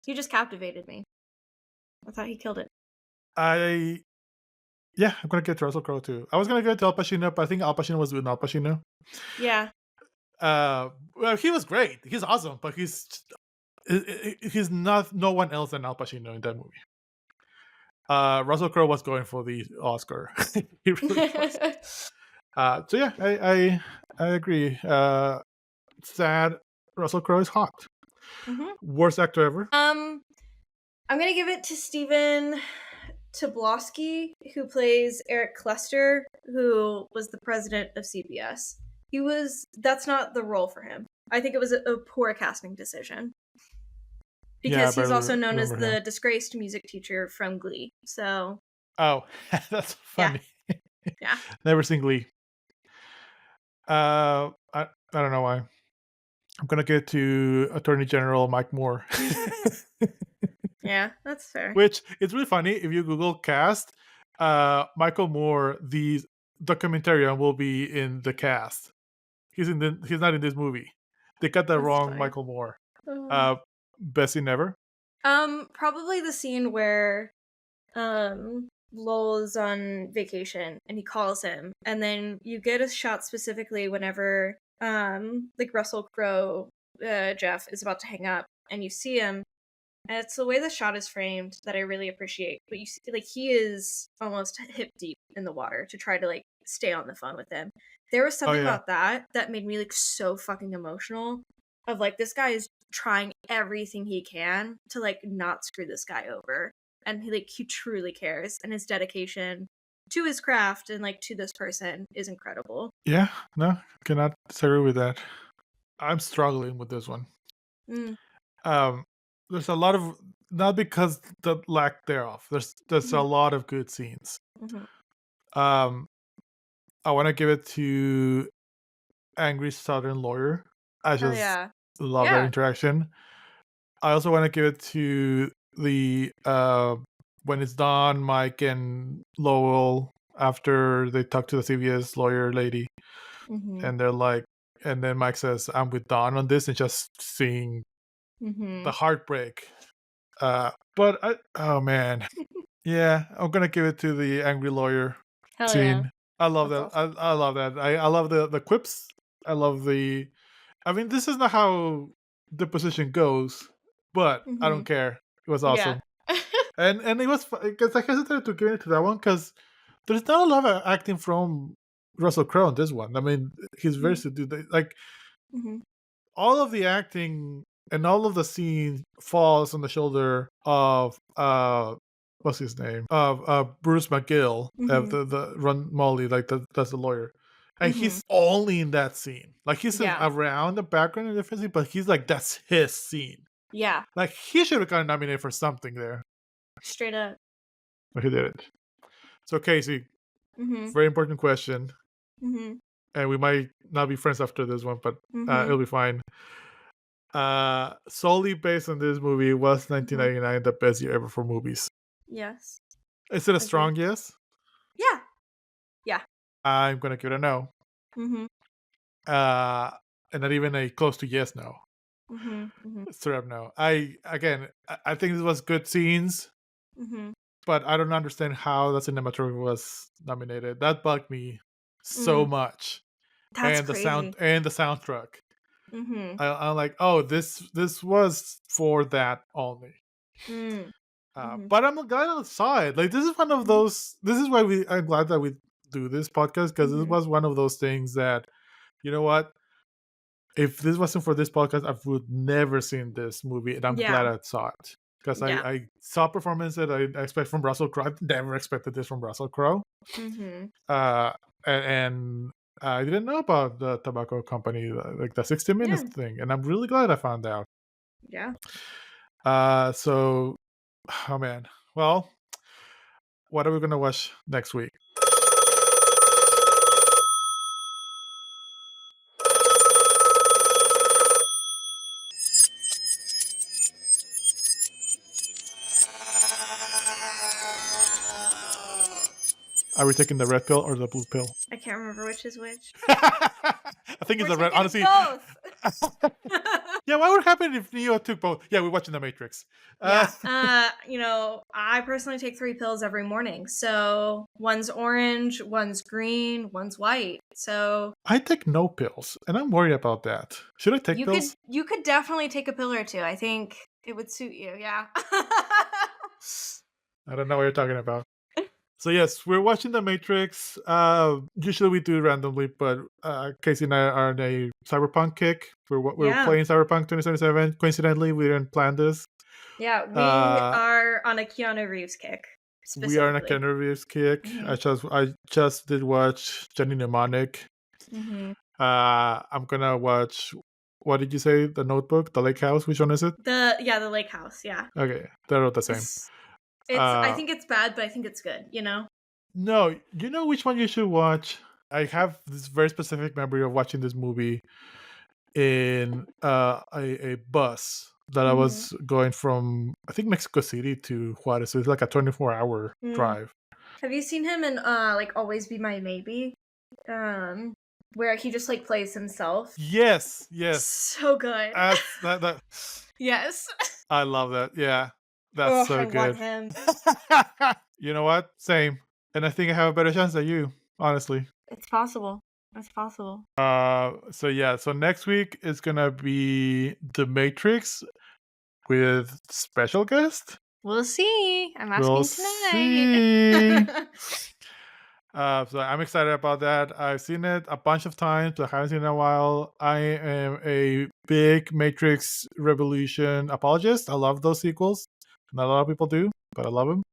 he just captivated me. I thought he killed it.
I Yeah, I'm gonna get Russell Crowe too. I was gonna go to Al Pacino, but I think Al Pacino was with Al Pacino.
Yeah.
Well, he was great. He's awesome, but he's not no one else than Al Pacino in that movie. Russell Crowe was going for the Oscar. He really was. So yeah, I agree. Sad. Russell Crowe is hot.
Mhm.
Worst actor ever.
I'm gonna give it to Steven Tobolowsky, who plays Eric Cluster, who was the president of CBS. That's not the role for him. I think it was a poor casting decision.
Yeah, I
Because he's
barely
also known as
remember him.
the disgraced music teacher from Glee. So,
Oh, that's
yeah,
funny.
yeah,
Never seen Glee. I don't know why. I'm gonna get to Attorney General Mike Moore,
yeah, that's fair.
which it's really funny if you Google cast. Michael Moore, the documentarian, will be in the cast. He's not in this movie. They got that
That's
wrong.
funny.
Michael Moore.
Oh.
Uh, Best scene ever.
Probably the scene where Lowell is on vacation and he calls him, and then you get a shot specifically whenever like Russell Crowe, Jeff is about to hang up, and you see him, and it's the way the shot is framed that I really appreciate. But you see, like, he is almost hip deep in the water to try to like stay on the phone with him. There was
Oh
something
yeah.
about that made me like so fucking emotional. Of like, this guy is trying everything he can to like not screw this guy over, and he truly cares, and his dedication to his craft and like to this person is incredible.
Yeah. No, cannot disagree with that. I'm struggling with this one.
Mm,
Um, there's a lot of not because the lack thereof. There's a
mhm,
lot of good scenes.
mhm.
Um, I want to give it to Angry Southern Lawyer. I
Hell
just
yeah,
love that
yeah.
interaction. I also want to give it to the when it's Don, Mike, and Lowell after they talk to the CVS lawyer lady,
Mhm,
and they're like, and then Mike says, "I'm with Don on this," and just seeing the
mhm.
heartbreak. But oh man, yeah, I'm gonna give it to the angry lawyer
Hell yeah,
scene. I love
that's
that.
awesome.
I love that. I love the quips. I love the. I mean, this is not how the position goes, but I don't
Mhm.
care. It was
Yeah.
awesome, and it was because I hesitated to give it to that one because there's not a lot of acting from Russell Crowe in this one. I mean, he's very
Mhm,
subdued. Like
mhm,
all of the acting and all of the scene falls on the shoulder of what's his name of Bruce McGill of
mhm,
the Ron Molly, like that's the lawyer, and
mhm.
he's only in that scene. Like he's
Yeah,
around the background in different scene, but he's like that's his scene.
yeah,
Like he should have gotten nominated for something there,
straight up.
but he didn't. So Casey,
Mhm,
very important question:
mhm.
and we might not be friends after this one, but
Mm-hmm.
it'll be fine. Solely based on this movie, was
Mm-hmm.
1999 the best year ever for movies?
Yes.
Is it a
Agree.
strong yes?
Yeah. Yeah.
I'm gonna give it a no.
Mm-hmm.
And not even a close to yes no.
Mm-hmm. Mm-hmm.
Straight up no. I think this was good scenes,
Mm-hmm.
but I don't understand how the cinematography was nominated. That bugged me so
Mm.
much.
That's crazy.
And the soundtrack.
Mm-hmm.
I'm like, oh, this was for that only.
Mm. Mm-hmm.
But I'm glad I saw it. Like, this is one of
Mm-hmm.
those. This is why I'm glad that we do this podcast, because this
Mm-hmm.
was one of those things that, you know what? If this wasn't for this podcast, I would never seen this movie, and I'm glad
Yeah.
I saw it, because
Yeah.
I saw performance that I expect from Russell Crowe. I never expected this from Russell Crowe.
Mm-hmm.
Uh, and I didn't know about the tobacco company, like the 60 Minutes
Yeah.
thing, and I'm really glad I found out.
Yeah.
So, oh man, well, what are we gonna watch next week? Are we taking the red pill or the blue pill?
I can't remember which is which.
I think it's
We're
the red.
taking
Honestly,
both.
yeah. What would happen if Neo took both? Yeah, we're watching The Matrix.
Yeah. I personally take 3 pills every morning. So one's orange, one's green, one's white. So
I take no pills, and I'm worried about that. Should I take pills?
you could definitely take a pill or two. I think it would suit you. Yeah.
I don't know what you're talking about. So yes, we're watching The Matrix. Usually we do it randomly, but Casey and I are on a cyberpunk kick. We're
Yeah.
playing Cyberpunk 2077. Coincidentally, we didn't plan this.
Yeah, we are on a Keanu Reeves kick.
We are on a
Specifically.
Keanu Reeves kick.
Mhm.
I just did watch Jenny Mnemonic.
Mhm.
I'm gonna watch. What did you say? The Notebook, The Lake House. Which one is it?
The Lake House. Yeah.
Okay, they're all the same.
I think it's bad, but I think it's good. You know.
No, you know which one you should watch? I have this very specific memory of watching this movie in a bus that I
Mhm.
was going from, I think, Mexico City to Juarez. So it's like a 24-hour drive.
Have you seen him in like Always Be My Maybe? Where he just like plays himself.
Yes.
So good.
That
Yes.
I love that. Yeah, that's so
I
good.
want him.
You know what? Same. And I think I have a better chance than you, honestly.
It's possible. It's possible.
So yeah, so next week is gonna be The Matrix with special guest.
We'll see. I'm asking
We'll
tonight.
see. So I'm excited about that. I've seen it a bunch of times, but I haven't seen it in a while. I am a big Matrix Revolution apologist. I love those sequels. Not a lot of people do, but I love them.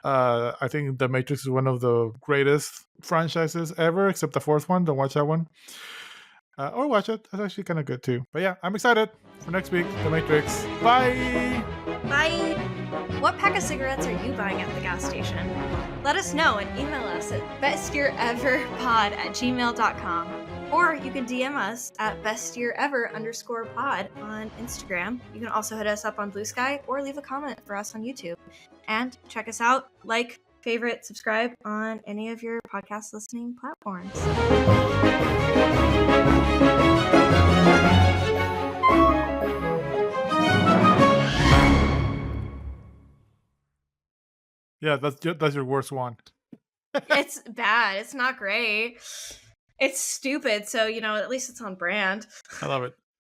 I think The Matrix is one of the greatest franchises ever, except the fourth one. Don't watch that one. Or watch it. That's actually kind of good too. But yeah, I'm excited for next week, The Matrix. Bye!
Bye! What pack of cigarettes are you buying at the gas station? Let us know and email us at bestyeareverpod@gmail.com. Or you can DM us at bestyearever_pod on Instagram. You can also hit us up on Blue Sky or leave a comment for us on YouTube. And check us out, like, favorite, subscribe on any of your podcast listening platforms.
Yeah, that's your worst one.
It's bad. It's not great. It's stupid. So, at least it's on brand.
I love it.